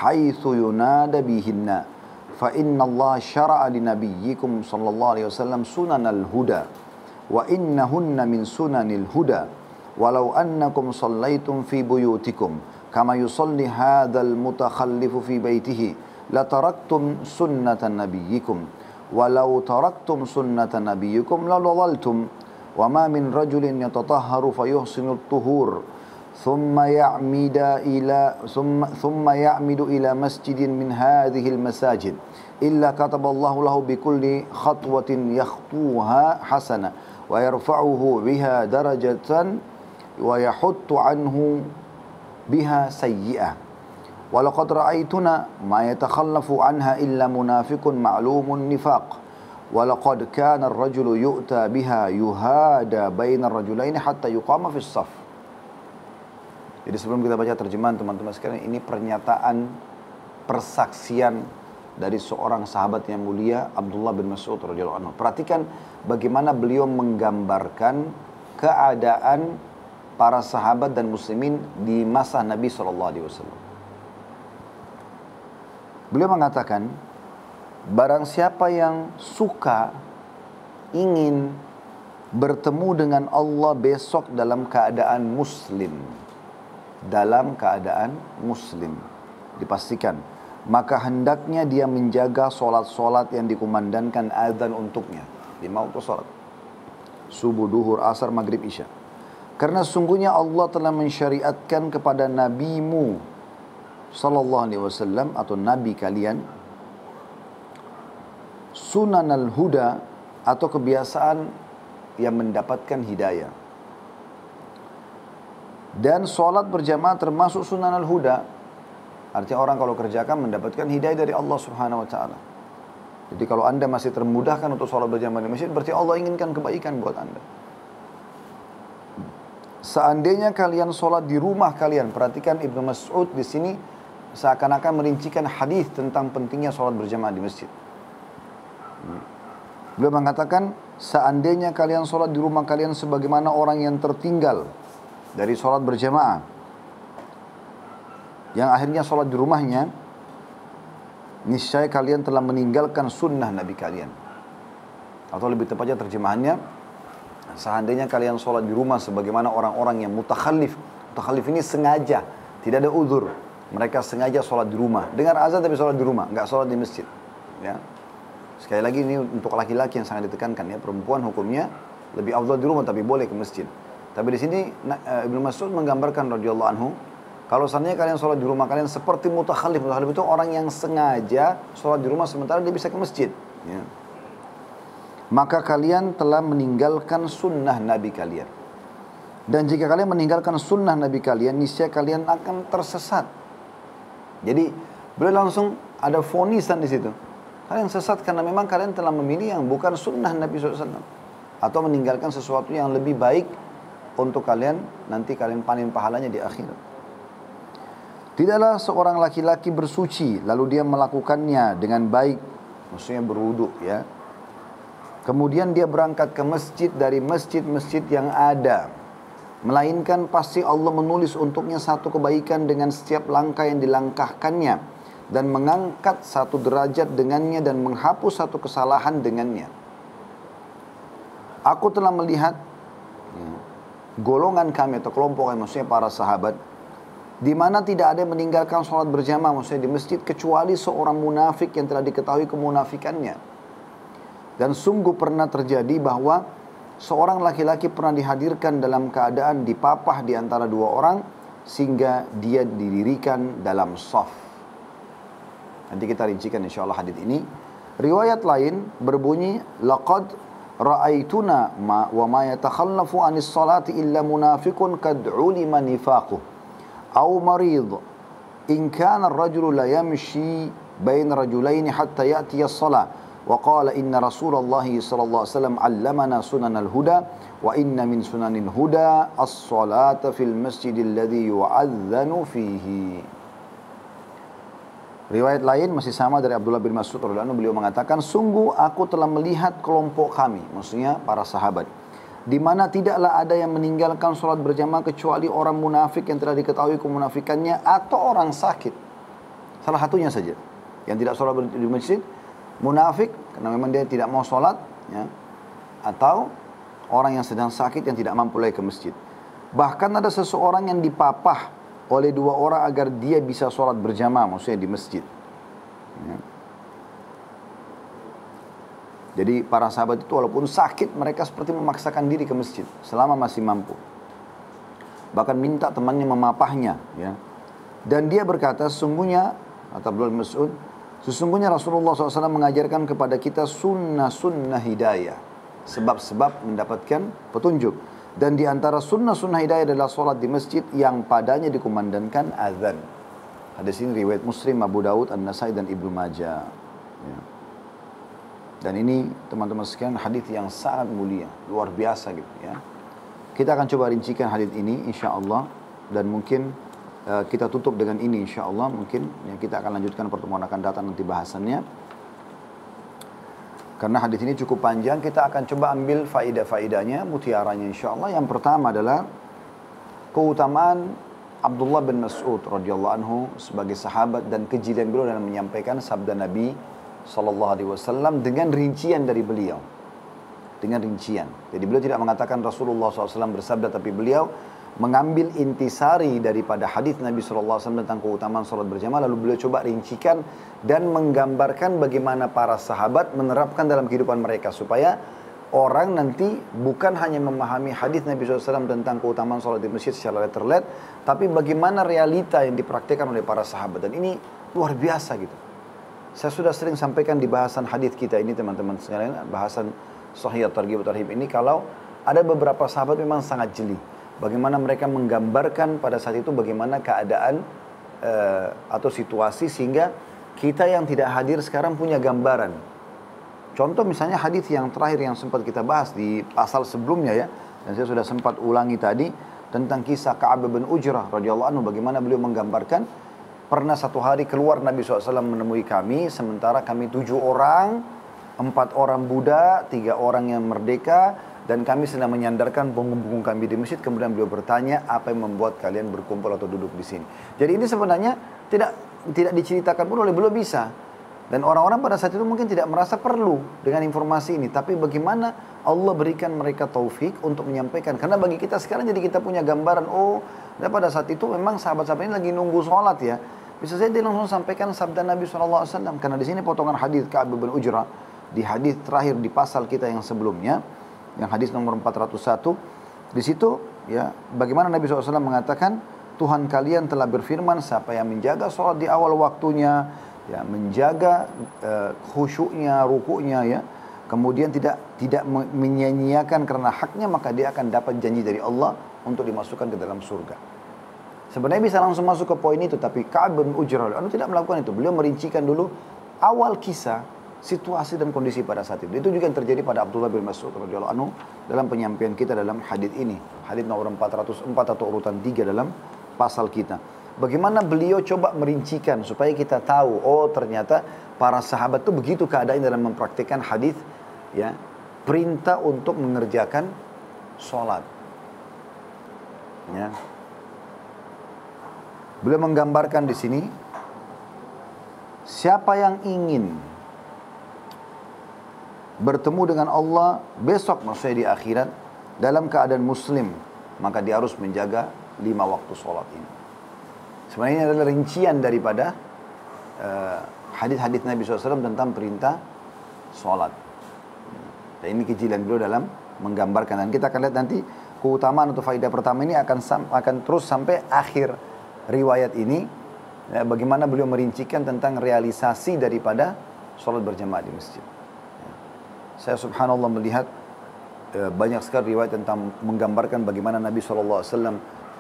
haitsu yunada bihinna fa inna Allah syara'a li nabiyyikum sallallahu alaihi wasallam sunanal huda wa innahunna min sunanil huda walau annakum shallaitum fi buyutikum kama yusalli hadzal mutakhallifu fi baitihi la taraktum sunnatan nabiyyikum walau taraktum sunnatan nabiyyikum la dhalaltum wa ma min rajulin yatatahharu fayuhsinu at-tuhur thumma ya'midu ila masjidin min hadhihi al-masajid illa kataballahu lahu bikulli khatwatin yakhtuha hasana wa yarfa'uhu biha darajatan wa yahuttu anhu biha sayyi'ah walaqad ra'aytuna ma yatakhallafu anha illa munafiqun ma'lumun nifaq walaqad kana ar-rajulu yu'ta biha yuhada bainar rajulaini hatta yuqama fis shaf." Jadi sebelum kita baca terjemahan teman-teman sekalian, ini pernyataan persaksian dari seorang sahabat yang mulia Abdullah bin Mas'ud radhiyallahu anhu. Perhatikan bagaimana beliau menggambarkan keadaan para sahabat dan muslimin di masa Nabi SAW. Beliau mengatakan, barang siapa yang suka ingin bertemu dengan Allah besok dalam keadaan muslim, dipastikan, maka hendaknya dia menjaga solat-solat yang dikumandangkan azan untuknya. 5 waktu solat, subuh, duhur, asar, maghrib, isya. Karena sungguhnya Allah telah mensyariatkan kepada nabimu sallallahu alaihi wasallam atau nabi kalian sunanal huda atau kebiasaan yang mendapatkan hidayah. Dan sholat berjamaah termasuk sunan al-huda. Artinya orang kalau kerjakan mendapatkan hidayah dari Allah Subhanahu wa taala. Jadi kalau Anda masih termudahkan untuk sholat berjamaah di masjid, berarti Allah inginkan kebaikan buat Anda. Seandainya kalian sholat di rumah kalian, perhatikan Ibnu Mas'ud di sini seakan-akan merincikan hadis tentang pentingnya sholat berjamaah di masjid. Beliau mengatakan, seandainya kalian sholat di rumah kalian sebagaimana orang yang tertinggal dari sholat berjamaah, yang akhirnya sholat di rumahnya, niscaya kalian telah meninggalkan sunnah Nabi kalian. Atau lebih tepatnya terjemahannya, seandainya kalian sholat di rumah sebagaimana orang-orang yang mutakhallif. Mutakhallif ini sengaja, tidak ada uzur. Mereka sengaja sholat di rumah. Dengar azan tapi sholat di rumah, nggak sholat di masjid. Ya. Sekali lagi ini untuk laki-laki yang sangat ditekankan ya. Perempuan hukumnya lebih afdal di rumah tapi boleh ke masjid. Tapi di sini Ibnu Mas'ud menggambarkan radhiyallahu anhu, kalau seandainya kalian sholat di rumah kalian seperti mutakhallif. Mutakhallif itu orang yang sengaja sholat di rumah sementara dia bisa ke masjid. Ya. Maka kalian telah meninggalkan sunnah Nabi kalian. Dan jika kalian meninggalkan sunnah Nabi kalian, niscaya kalian akan tersesat. Jadi beliau langsung ada fonisan di situ. Kalian sesat karena memang kalian telah memilih yang bukan sunnah Nabi SAW. Atau meninggalkan sesuatu yang lebih baik untuk kalian, nanti kalian panen pahalanya di akhirat. Tidaklah seorang laki-laki bersuci lalu dia melakukannya dengan baik, maksudnya berwudu ya. Kemudian dia berangkat ke masjid dari masjid-masjid yang ada, melainkan pasti Allah menulis untuknya satu kebaikan dengan setiap langkah yang dilangkahkannya, dan mengangkat satu derajat dengannya dan menghapus satu kesalahan dengannya. Aku telah melihat golongan kami atau kelompok kami, maksudnya para sahabat, di mana tidak ada yang meninggalkan sholat berjamaah, maksudnya di masjid, kecuali seorang munafik yang telah diketahui kemunafikannya. Dan sungguh pernah terjadi bahwa seorang laki-laki pernah dihadirkan dalam keadaan dipapah di antara dua orang, sehingga dia didirikan dalam shaf. Nanti kita rincikan insyaAllah hadits ini. Riwayat lain berbunyi, laqad ra'aituna wa ma yatakhallafu anis salati illa munafiqun kad ulima nifaquh aw marid in kana ar-rajulu la yamshi bain rajulaini hatta ya'ti as-salah wa qala inna Rasulullah sallallahu alaihi wasallam 'allamana sunanal huda wa inna min sunanil huda as-salata fil masjidil ladzi yu'adzanu fihi. Riwayat lain masih sama dari Abdullah bin Mas'ud radhiyallahu anhu, beliau mengatakan, sungguh aku telah melihat kelompok kami, maksudnya para sahabat, di mana tidaklah ada yang meninggalkan sholat berjamaah kecuali orang munafik yang telah diketahui kemunafikannya atau orang sakit. Salah satunya saja yang tidak sholat di masjid, munafik karena memang dia tidak mau sholat ya, atau orang yang sedang sakit yang tidak mampu lagi ke masjid. Bahkan ada seseorang yang dipapah oleh dua orang agar dia bisa sholat berjamaah, maksudnya di masjid ya. Jadi para sahabat itu walaupun sakit, mereka seperti memaksakan diri ke masjid selama masih mampu, bahkan minta temannya memapahnya ya. Dan dia berkata, sesungguhnya, kata Abdullah bin Mas'ud, sesungguhnya Rasulullah SAW mengajarkan kepada kita sunnah-sunnah hidayah, sebab-sebab mendapatkan petunjuk. Dan di antara sunnah-sunnah hidayah adalah sholat di masjid yang padanya dikumandangkan azan. Hadis ini riwayat Muslim, Abu Daud, An-Nasai dan Ibnu Majah. Ya. Dan ini teman-teman sekalian hadis yang sangat mulia, luar biasa gitu ya. Kita akan coba rincikan hadis ini insya-Allah, dan mungkin kita tutup dengan ini insya-Allah. Mungkin ya, kita akan lanjutkan pertemuan akan datang nanti bahasannya. Karena hadis ini cukup panjang, kita akan coba ambil faidah-faidahnya, mutiaranya insyaAllah. Yang pertama adalah keutamaan Abdullah bin Mas'ud radhiyallahu anhu sebagai sahabat dan kejelian beliau dalam menyampaikan sabda Nabi SAW dengan rincian dari beliau. Dengan rincian. Jadi beliau tidak mengatakan Rasulullah SAW bersabda, tapi beliau mengambil intisari daripada hadis Nabi SAW tentang keutamaan sholat berjamaah, lalu beliau coba rincikan dan menggambarkan bagaimana para sahabat menerapkan dalam kehidupan mereka, supaya orang nanti bukan hanya memahami hadis Nabi SAW tentang keutamaan sholat di masjid secara letterlet, tapi bagaimana realita yang dipraktikkan oleh para sahabat. Dan ini luar biasa gitu. Saya sudah sering sampaikan di bahasan hadis kita ini teman-teman sekalian, bahasan Sahih At-Targhib At-Tarhib ini, kalau ada beberapa sahabat memang sangat jeli. bagaimana mereka menggambarkan pada saat itu bagaimana keadaan atau situasi sehingga kita yang tidak hadir sekarang punya gambaran. Contoh misalnya hadis yang terakhir yang sempat kita bahas di pasal sebelumnya ya, dan saya sudah sempat ulangi tadi tentang kisah Ka'ab bin Ujrah radhiyallahu anhu, bagaimana beliau menggambarkan pernah satu hari keluar Nabi SAW menemui kami, sementara kami 7 orang, 4 orang budak, 3 orang yang merdeka, dan kami sedang menyandarkan punggung-punggung kami di masjid. Kemudian beliau bertanya, apa yang membuat kalian berkumpul atau duduk di sini? Jadi ini sebenarnya tidak diceritakan pun oleh beliau bisa. Dan orang-orang pada saat itu mungkin tidak merasa perlu dengan informasi ini. Tapi bagaimana Allah berikan mereka taufik untuk menyampaikan. Karena bagi kita sekarang jadi kita punya gambaran. Oh, dan pada saat itu memang sahabat-sahabat ini lagi nunggu sholat ya. Bisa saja dia langsung sampaikan sabda Nabi SAW. Karena di sini potongan hadis Ka'ab bin Ujrah. Di hadis terakhir di pasal kita yang sebelumnya. Yang hadis nomor 401. Di situ ya, bagaimana Nabi SAW mengatakan, Tuhan kalian telah berfirman, siapa yang menjaga sholat di awal waktunya, ya, menjaga khusyuknya, rukuknya ya, kemudian tidak menyia-nyiakan karena haknya, maka dia akan dapat janji dari Allah untuk dimasukkan ke dalam surga. Sebenarnya bisa langsung masuk ke poin itu, tapi Ka'ab bin Ujrah tidak melakukan itu. Beliau merincikan dulu awal kisah, situasi dan kondisi pada saat itu. Itu juga yang terjadi pada Abdullah bin Mas'ud radhiyallahu anhu dalam penyampaian kita dalam hadis ini, hadis nomor 404 atau urutan 3 dalam pasal kita. Bagaimana beliau coba merincikan supaya kita tahu, oh ternyata para sahabat itu begitu keadaan dalam mempraktikkan hadis ya, perintah untuk mengerjakan sholat. Ya. Beliau menggambarkan di sini, siapa yang ingin bertemu dengan Allah besok, maksudnya di akhirat, dalam keadaan muslim, maka dia harus menjaga 5 waktu sholat ini. Sebenarnya ini adalah rincian daripada hadis-hadis Nabi SAW tentang perintah sholat. Dan ini kejilan beliau dalam menggambarkan. Dan kita akan lihat nanti keutamaan atau faedah pertama ini akan terus sampai akhir riwayat ini. Ya, bagaimana beliau merincikan tentang realisasi daripada sholat berjamaah di masjid. Ya. Saya subhanallah melihat banyak sekali riwayat tentang menggambarkan bagaimana Nabi SAW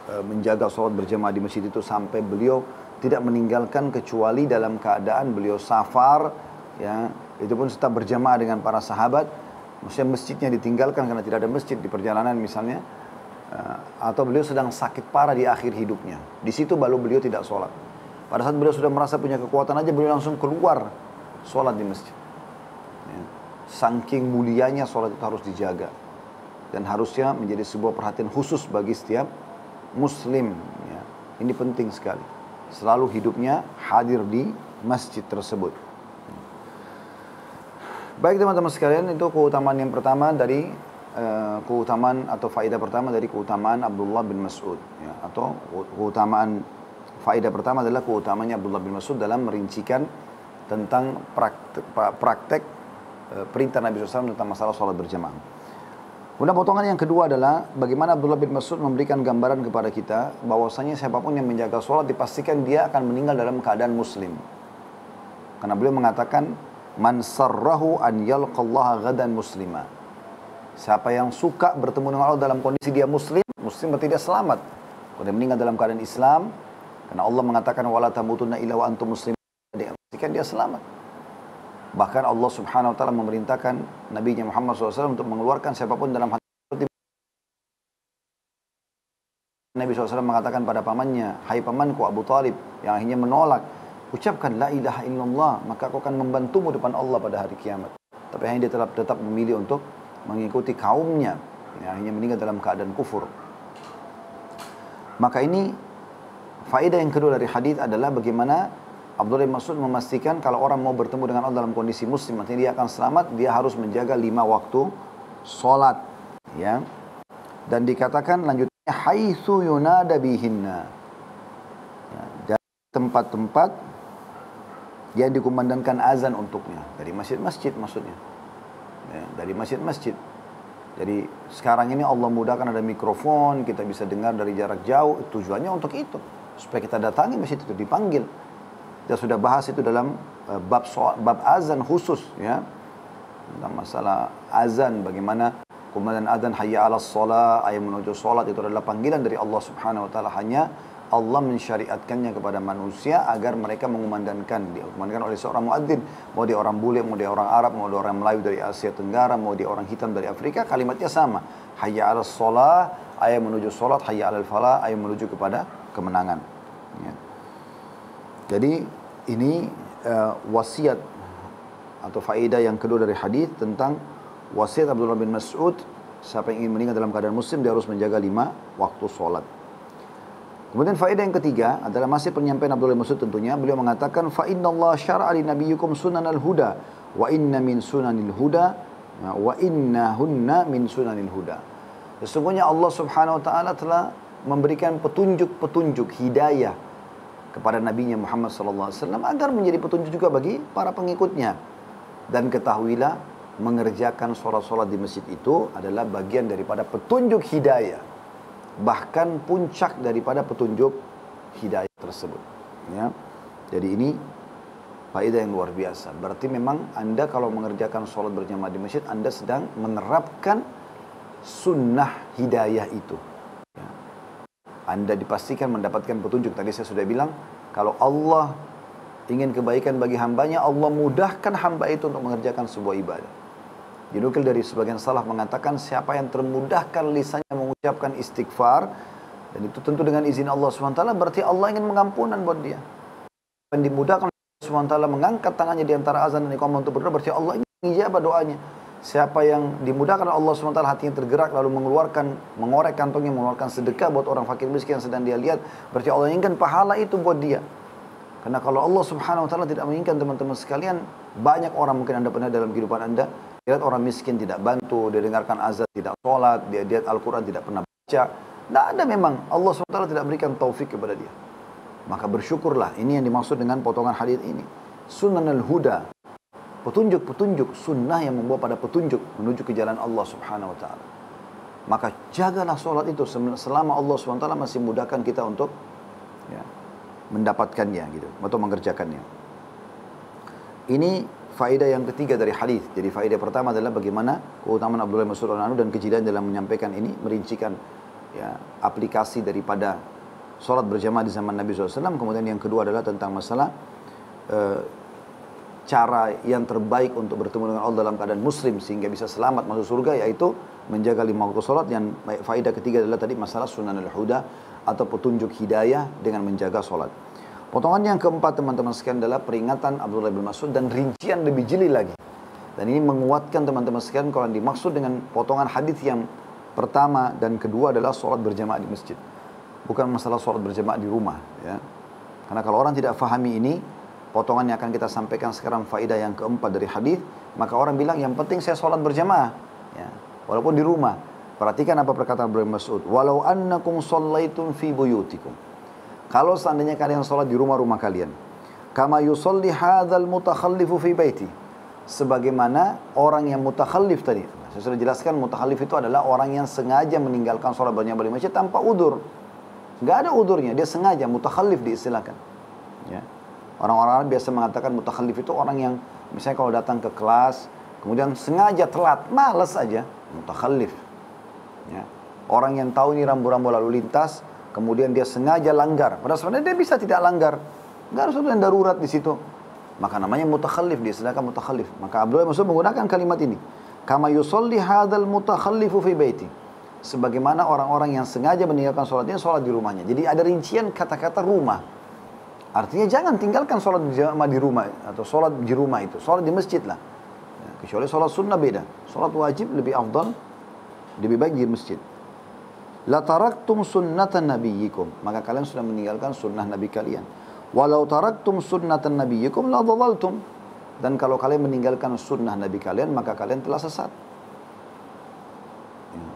menjaga sholat berjamaah di masjid itu sampai beliau tidak meninggalkan kecuali dalam keadaan beliau safar, ya, itu pun tetap berjamaah dengan para sahabat. Maksudnya masjidnya ditinggalkan karena tidak ada masjid di perjalanan misalnya, atau beliau sedang sakit parah di akhir hidupnya. Di situ baru beliau tidak sholat. Pada saat beliau sudah merasa punya kekuatan aja, beliau langsung keluar sholat di masjid. Ya. Saking mulianya sholat itu harus dijaga dan harusnya menjadi sebuah perhatian khusus bagi setiap Muslim, ya. Ini penting sekali. Selalu hidupnya hadir di masjid tersebut. Baik teman-teman sekalian, itu keutamaan yang pertama dari keutamaan atau faedah pertama dari keutamaan Abdullah bin Mas'ud. Ya. Atau keutamaan faedah pertama adalah keutamaannya Abdullah bin Mas'ud dalam merincikan tentang praktek perintah Nabi SAW tentang masalah sholat berjamaah. Kemudian potongan yang kedua adalah bagaimana Abdullah bin Mas'ud memberikan gambaran kepada kita bahwasanya siapapun yang menjaga sholat dipastikan dia akan meninggal dalam keadaan muslim. Karena beliau mengatakan, man sarrahu an yalqallaha ghadan muslima. Siapa yang suka bertemu dengan Allah dalam kondisi dia muslim tidak selamat. Kalau dia meninggal dalam keadaan Islam, karena Allah mengatakan wala tamutunna illa wa antum muslimun, dipastikan dia selamat. Bahkan Allah subhanahu wa ta'ala memerintahkan Nabi Muhammad SAW untuk mengeluarkan siapapun dalam hati. Nabi SAW mengatakan pada pamannya, hai pamanku Abu Talib, yang akhirnya menolak, ucapkan la ilaha illallah, maka aku akan membantumu depan Allah pada hari kiamat. Tapi hanya dia tetap memilih untuk mengikuti kaumnya, yang akhirnya meninggal dalam keadaan kufur. Maka ini faedah yang kedua dari hadis adalah bagaimana Abdullah bin Mas'ud memastikan kalau orang mau bertemu dengan Allah dalam kondisi muslim, artinya dia akan selamat, dia harus menjaga 5 waktu sholat. Ya. Dan dikatakan lanjutnya, haitsu yunada bihinna. Ya, dari tempat-tempat yang dikumandangkan azan untuknya. Dari masjid-masjid maksudnya. Ya, dari masjid-masjid. Jadi sekarang ini Allah mudahkan ada mikrofon, kita bisa dengar dari jarak jauh, tujuannya untuk itu. Supaya kita datangi masjid itu, dipanggil. Kita sudah bahas itu dalam bab azan khusus, ya, tentang masalah azan, bagaimana Kemudian adzan hayya 'alas shalah, ayo menuju salat, itu adalah panggilan dari Allah Subhanahu wa taala. Hanya Allah mensyariatkannya kepada manusia agar mereka mengumandangkan. Dikumandangkan oleh seorang muadzin, mau dia orang bule, mau dia orang Arab, mau dia orang Melayu dari Asia Tenggara, mau dia orang hitam dari Afrika, kalimatnya sama. Hayya 'alas shalah, ayo menuju salat, hayya 'alal falah, ayo menuju kepada kemenangan. Ya. Jadi ini wasiat atau faedah yang kedua dari hadis tentang wasiat Abdullah bin Mas'ud, siapa yang ingin meninggal dalam keadaan muslim dia harus menjaga 5 waktu sholat. Kemudian faedah yang ketiga adalah masih penyampaian Abdullah bin Mas'ud tentunya. Beliau mengatakan, fa innallaha syara'a li nabiyyukum sunanal huda wa inna min sunanil huda wa innahunna min sunanil huda. Sesungguhnya Allah Subhanahu wa taala telah memberikan petunjuk-petunjuk hidayah kepada nabinya Muhammad sallallahu alaihi wasallam agar menjadi petunjuk juga bagi para pengikutnya. Dan ketahuilah, mengerjakan sholat-sholat di masjid itu adalah bagian daripada petunjuk hidayah. Bahkan puncak daripada petunjuk hidayah tersebut. Ya. Jadi ini faedah yang luar biasa. Berarti memang Anda kalau mengerjakan sholat berjamaah di masjid, Anda sedang menerapkan sunnah hidayah itu. Ya. Anda dipastikan mendapatkan petunjuk. Tadi saya sudah bilang, kalau Allah ingin kebaikan bagi hambanya, Allah mudahkan hamba itu untuk mengerjakan sebuah ibadah. Dinukil dari sebagian salaf mengatakan, siapa yang termudahkan lisannya mengucapkan istighfar, dan itu tentu dengan izin Allah SWT, berarti Allah ingin mengampunan buat dia. Dan dimudahkan Allah SWT mengangkat tangannya di antara azan dan iqamah untuk berdoa, berarti Allah ingin mengijabat doanya. Siapa yang dimudahkan Allah SWT hatinya tergerak lalu mengorek kantongnya, mengeluarkan sedekah buat orang fakir miskin yang sedang dia lihat, berarti Allah inginkan pahala itu buat dia. Karena kalau Allah Subhanahu wa taala tidak menginginkan, teman-teman sekalian, banyak orang mungkin Anda pernah dalam kehidupan Anda lihat orang miskin tidak bantu, dia dengarkan azan tidak sholat, dia lihat Al-Quran tidak pernah baca. Tidak ada memang, Allah SWT tidak berikan taufik kepada dia. Maka bersyukurlah, ini yang dimaksud dengan potongan hadis ini. Sunanul huda, petunjuk-petunjuk sunnah yang membawa pada petunjuk menuju ke jalan Allah Subhanahu wa taala. Maka jagalah sholat itu selama Allah SWT masih mudahkan kita untuk ya, mendapatkannya gitu, atau mengerjakannya. Ini faedah yang ketiga dari hadis. Jadi faedah pertama adalah bagaimana keutamaan Abdullah bin Mas'ud radhiyallahu anhu dan kejelian dalam menyampaikan ini, merincikan ya, aplikasi daripada sholat berjamaah di zaman Nabi SAW. Kemudian yang kedua adalah tentang masalah cara yang terbaik untuk bertemu dengan Allah dalam keadaan muslim sehingga bisa selamat masuk surga, yaitu menjaga 5 waktu sholat. Yang faedah ketiga adalah tadi masalah sunanul huda atau petunjuk hidayah dengan menjaga sholat. Potongan yang keempat, teman-teman sekalian, adalah peringatan Abdullah bin Mas'ud dan rincian lebih jeli lagi. Dan ini menguatkan teman-teman sekalian kalau dimaksud dengan potongan hadis yang pertama dan kedua adalah sholat berjamaah di masjid. Bukan masalah sholat berjamaah di rumah. Ya. Karena kalau orang tidak fahami ini, potongan yang akan kita sampaikan sekarang faedah yang keempat dari hadis, maka orang bilang yang penting saya sholat berjamaah. Ya. Walaupun di rumah. Perhatikan apa perkataan Abdullah bin Mas'ud. Walau annakum shallaitum fi buyutikum. Kalau seandainya kalian sholat di rumah-rumah kalian, kama yusalli hadzal mutakhallifu fi baiti, sebagaimana orang yang mutakhallif tadi. Saya sudah jelaskan, mutakhallif itu adalah orang yang sengaja meninggalkan sholat berjamaah di masjid tanpa udur. Enggak ada udurnya, dia sengaja, mutakhallif diistilahkan. Ya. Orang-orang biasa mengatakan mutakhallif itu orang yang misalnya kalau datang ke kelas, kemudian sengaja telat, malas aja, mutakhallif. Ya. Orang yang tahu ini rambu-rambu lalu lintas, kemudian dia sengaja langgar. Padahal sebenarnya dia bisa tidak langgar. Nggak harus ada yang darurat di situ. Maka namanya mutakhallif, diistilahkan mutakhallif. Maka Abdullah bin Mas'ud menggunakan kalimat ini. Kama yusalli hadzal mutakhallifu fi baiti. Sebagaimana orang-orang yang sengaja meninggalkan sholatnya, sholat di rumahnya. Jadi ada rincian kata-kata rumah. Artinya jangan tinggalkan sholat berjamaah di rumah atau sholat di rumah itu. Sholat di masjid lah. Ya, kecuali sholat sunnah beda. Sholat wajib lebih afdal, lebih baik di masjid. La taraktum sunnatan nabiyyikum, maka kalian sudah meninggalkan sunnah nabi kalian. Walau taraktum sunnatan nabiyyikum la dhalaltum, dan kalau kalian meninggalkan sunnah nabi kalian maka kalian telah sesat. Ya.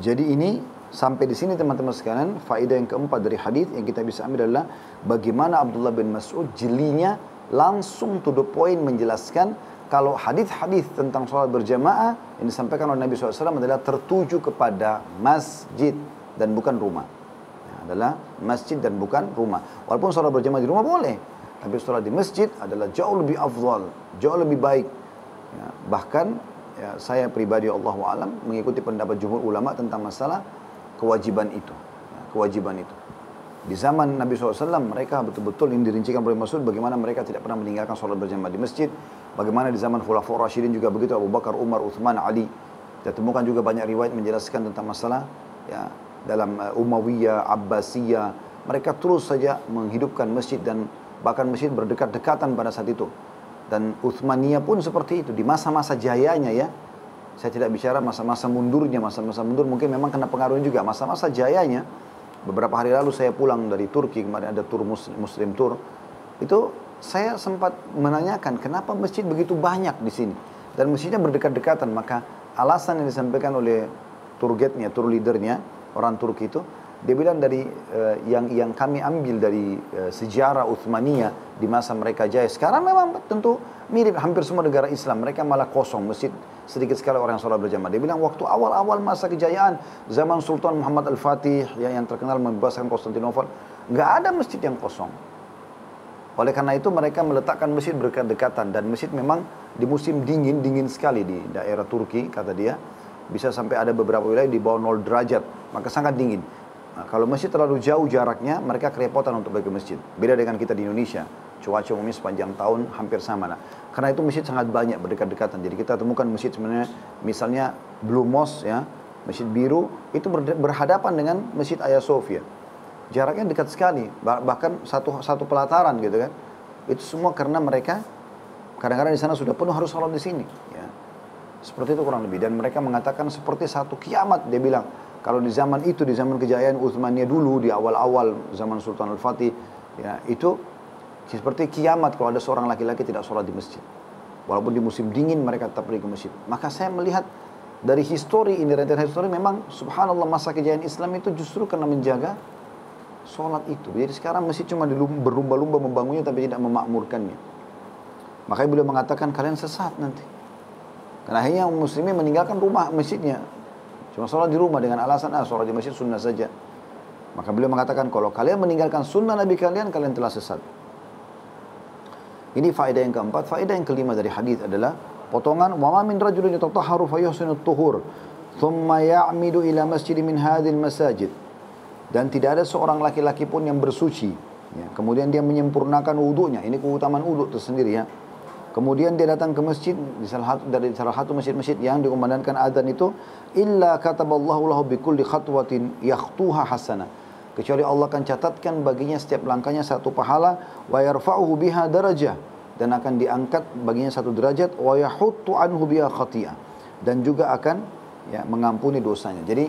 Jadi ini sampai di sini teman-teman sekalian, faedah yang keempat dari hadis yang kita bisa ambil adalah bagaimana Abdullah bin Mas'ud jelinya langsung to the point menjelaskan kalau hadis-hadis tentang sholat berjamaah yang disampaikan oleh Nabi SAW adalah tertuju kepada masjid dan bukan rumah. Ya, adalah masjid dan bukan rumah. Walaupun sholat berjamaah di rumah boleh, tapi sholat di masjid adalah jauh lebih afdal, jauh lebih baik. Ya, bahkan ya, saya pribadi Allahu alam mengikuti pendapat jumhur ulama tentang masalah kewajiban itu. Ya, kewajiban itu. Di zaman Nabi SAW mereka betul-betul ini dirincikan oleh Mas'ud bagaimana mereka tidak pernah meninggalkan sholat berjamaah di masjid. Bagaimana di zaman Khulafaur Rasyidin juga begitu, Abu Bakar, Umar, Uthman, Ali. Kita temukan juga banyak riwayat menjelaskan tentang masalah ya, dalam Umayyah, Abbasiyah. Mereka terus saja menghidupkan masjid dan bahkan masjid berdekat-dekatan pada saat itu. Dan Uthmaniyah pun seperti itu. Di masa-masa jayanya ya. Saya tidak bicara masa-masa mundurnya. Masa-masa mundur mungkin memang kena pengaruhnya juga. Masa-masa jayanya. Beberapa hari lalu saya pulang dari Turki. Kemarin ada tur Muslim Tour. Itu saya sempat menanyakan kenapa masjid begitu banyak di sini. Dan masjidnya berdekat-dekatan. Maka alasan yang disampaikan oleh tour guide-nya, tour leader-nya, orang Turki itu. Dia bilang dari yang kami ambil dari sejarah Uthmaniyah di masa mereka jaya. Sekarang memang tentu mirip hampir semua negara Islam. Mereka malah kosong masjid, sedikit sekali orang yang sholat berjamaah. Dia bilang waktu awal-awal masa kejayaan zaman Sultan Muhammad Al-Fatih yang terkenal membebaskan Konstantinopel, nggak ada masjid yang kosong. Oleh karena itu mereka meletakkan masjid berdekat-dekatan dan masjid memang di musim dingin sekali di daerah Turki kata dia. Bisa sampai ada beberapa wilayah di bawah 0 derajat, maka sangat dingin. Nah, kalau masjid terlalu jauh jaraknya, mereka kerepotan untuk pergi ke masjid. Beda dengan kita di Indonesia. Cuaca umumnya sepanjang tahun hampir sama. Nah, karena itu masjid sangat banyak berdekat-dekatan. Jadi kita temukan masjid sebenarnya, misalnya Blue Mosque, ya, Masjid Biru, itu berhadapan dengan Masjid Hagia Sophia. Jaraknya dekat sekali, bahkan satu pelataran gitu kan. Itu semua karena mereka kadang-kadang di sana sudah penuh harus sholat di sini. Ya. Seperti itu kurang lebih. Dan mereka mengatakan seperti satu kiamat, dia bilang. Kalau di zaman itu, di zaman kejayaan Uthmaniyah dulu, di awal-awal zaman Sultan Al-Fatih, ya, itu seperti kiamat kalau ada seorang laki-laki tidak sholat di masjid. Walaupun di musim dingin mereka tetap pergi ke masjid. Maka saya melihat dari histori ini, rentetan histori memang subhanallah masa kejayaan Islam itu justru karena menjaga sholat itu. Jadi sekarang masjid cuma berlumba-lumba membangunnya tapi tidak memakmurkannya. Makanya beliau mengatakan kalian sesat nanti. Karena akhirnya muslimin meninggalkan rumah masjidnya. Cuma sholat di rumah dengan alasan sholat di masjid sunnah saja. Maka beliau mengatakan kalau kalian meninggalkan sunnah Nabi kalian telah sesat. Ini faedah yang keempat. Faedah yang kelima dari hadis adalah potongan wa ma min rajulin yatatahharu fa yuhsinu at-tuhur thumma ya'midu ila masjid min hadhil masajid. Dan tidak ada seorang laki-laki pun yang bersuci, ya, kemudian dia menyempurnakan wudunya. Ini keutamaan wudu tersendiri ya. Kemudian dia datang ke masjid dari salah satu masjid-masjid yang dikumandangkan adzan itu, illa kataballahu lahu bikulli khatwatin yakhtuha hasanah. Kecuali Allah akan catatkan baginya setiap langkahnya satu pahala, wa yarfa'uhu biha darajah, dan akan diangkat baginya satu derajat, wa yahuttu anhu biha khati'ah, dan juga akan ya mengampuni dosanya. Jadi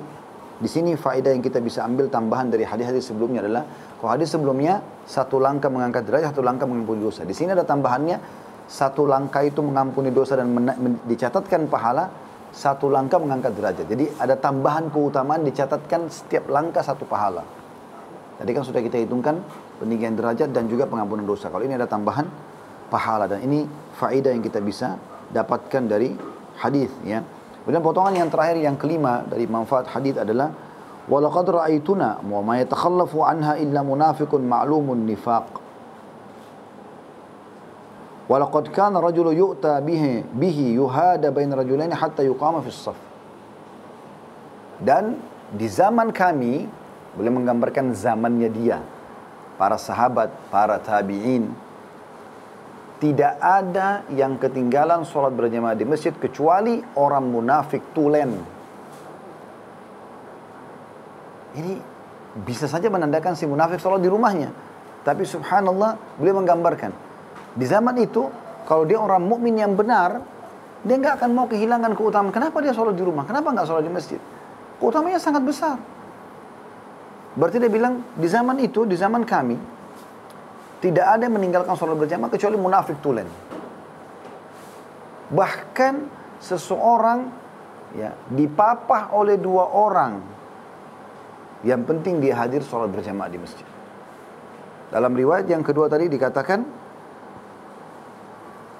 di sini faedah yang kita bisa ambil tambahan dari hadis-hadis sebelumnya adalah kalau hadis sebelumnya satu langkah mengangkat derajat, satu langkah mengampuni dosa. Di sini ada tambahannya, satu langkah itu mengampuni dosa dan dicatatkan pahala, satu langkah mengangkat derajat. Jadi ada tambahan keutamaan dicatatkan setiap langkah satu pahala. Tadi kan sudah kita hitungkan peninggian derajat dan juga pengampunan dosa. Kalau ini ada tambahan pahala, dan ini faedah yang kita bisa dapatkan dari hadis ya. Kemudian potongan yang terakhir yang kelima dari manfaat hadis adalah walaqad ra'aituna wa ma yatakhallafu anha illa munafiqun ma'lumun nifaq. Walaqad kana rajulu yu'ta bihi yuhada bain rajulaini hatta yuqama fis shaf. Dan di zaman kami, boleh menggambarkan zamannya dia, para sahabat, para tabi'in, tidak ada yang ketinggalan sholat berjamaah di masjid kecuali orang munafik tulen. Ini bisa saja menandakan si munafik sholat di rumahnya. Tapi subhanallah, beliau menggambarkan di zaman itu, kalau dia orang mukmin yang benar, dia nggak akan mau kehilangan keutamaan. Kenapa dia sholat di rumah? Kenapa nggak sholat di masjid? Keutamanya sangat besar. Berarti dia bilang, di zaman itu, di zaman kami, tidak ada yang meninggalkan sholat berjamaah kecuali munafik tulen. Bahkan seseorang ya dipapah oleh dua orang, yang penting dia hadir sholat berjamaah di masjid. Dalam riwayat yang kedua tadi dikatakan,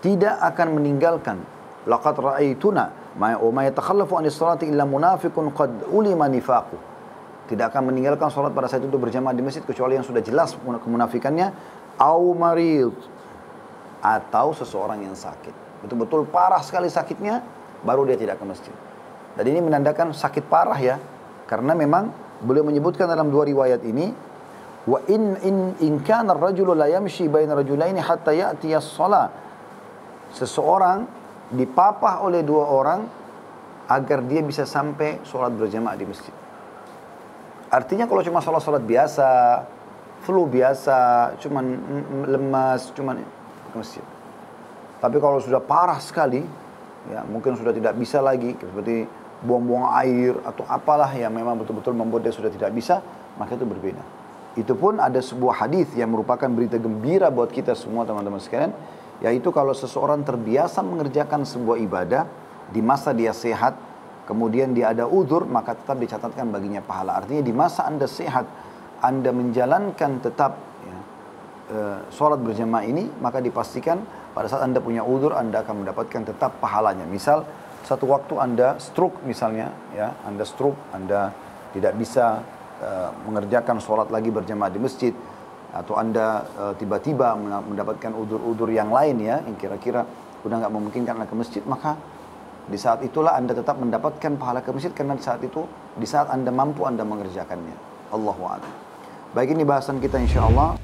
tidak akan meninggalkan laqad ra'aituna ma yatakhallafu anis salati illa munafiqun qad ulima nifaqu. Tidak akan meninggalkan salat pada saat itu berjamaah di masjid kecuali yang sudah jelas kemunafikannya, au marid, atau seseorang yang sakit. Betul-betul parah sekali sakitnya, baru dia tidak ke masjid. Dan ini menandakan sakit parah ya. Karena memang beliau menyebutkan dalam dua riwayat ini, wa in kana ar-rajulu la yamshi baina rajulaini hatta ya'tiya as-shalah. Seseorang dipapah oleh dua orang agar dia bisa sampai sholat berjamaah di masjid. Artinya kalau cuma sholat biasa, flu biasa, cuman lemas, cuman ke masjid. Tapi kalau sudah parah sekali, ya mungkin sudah tidak bisa lagi, seperti buang-buang air atau apalah yang memang betul-betul membuat dia sudah tidak bisa, maka itu berbeda. Itu pun ada sebuah hadis yang merupakan berita gembira buat kita semua teman-teman sekalian, yaitu kalau seseorang terbiasa mengerjakan sebuah ibadah di masa dia sehat, kemudian dia ada udzur, maka tetap dicatatkan baginya pahala. Artinya di masa Anda sehat, Anda menjalankan tetap ya, sholat berjamaah ini, maka dipastikan pada saat Anda punya udzur, Anda akan mendapatkan tetap pahalanya. Misal satu waktu Anda stroke misalnya, ya, Anda stroke, Anda tidak bisa mengerjakan sholat lagi berjamaah di masjid, atau Anda tiba-tiba mendapatkan udzur-udzur yang lain ya, yang kira-kira udah nggak memungkinkan Anda ke masjid, maka di saat itulah Anda tetap mendapatkan pahala ke masjid, karena di saat itu, di saat Anda mampu Anda mengerjakannya. Allahu a'lam. Baik, ini bahasan kita insya Allah.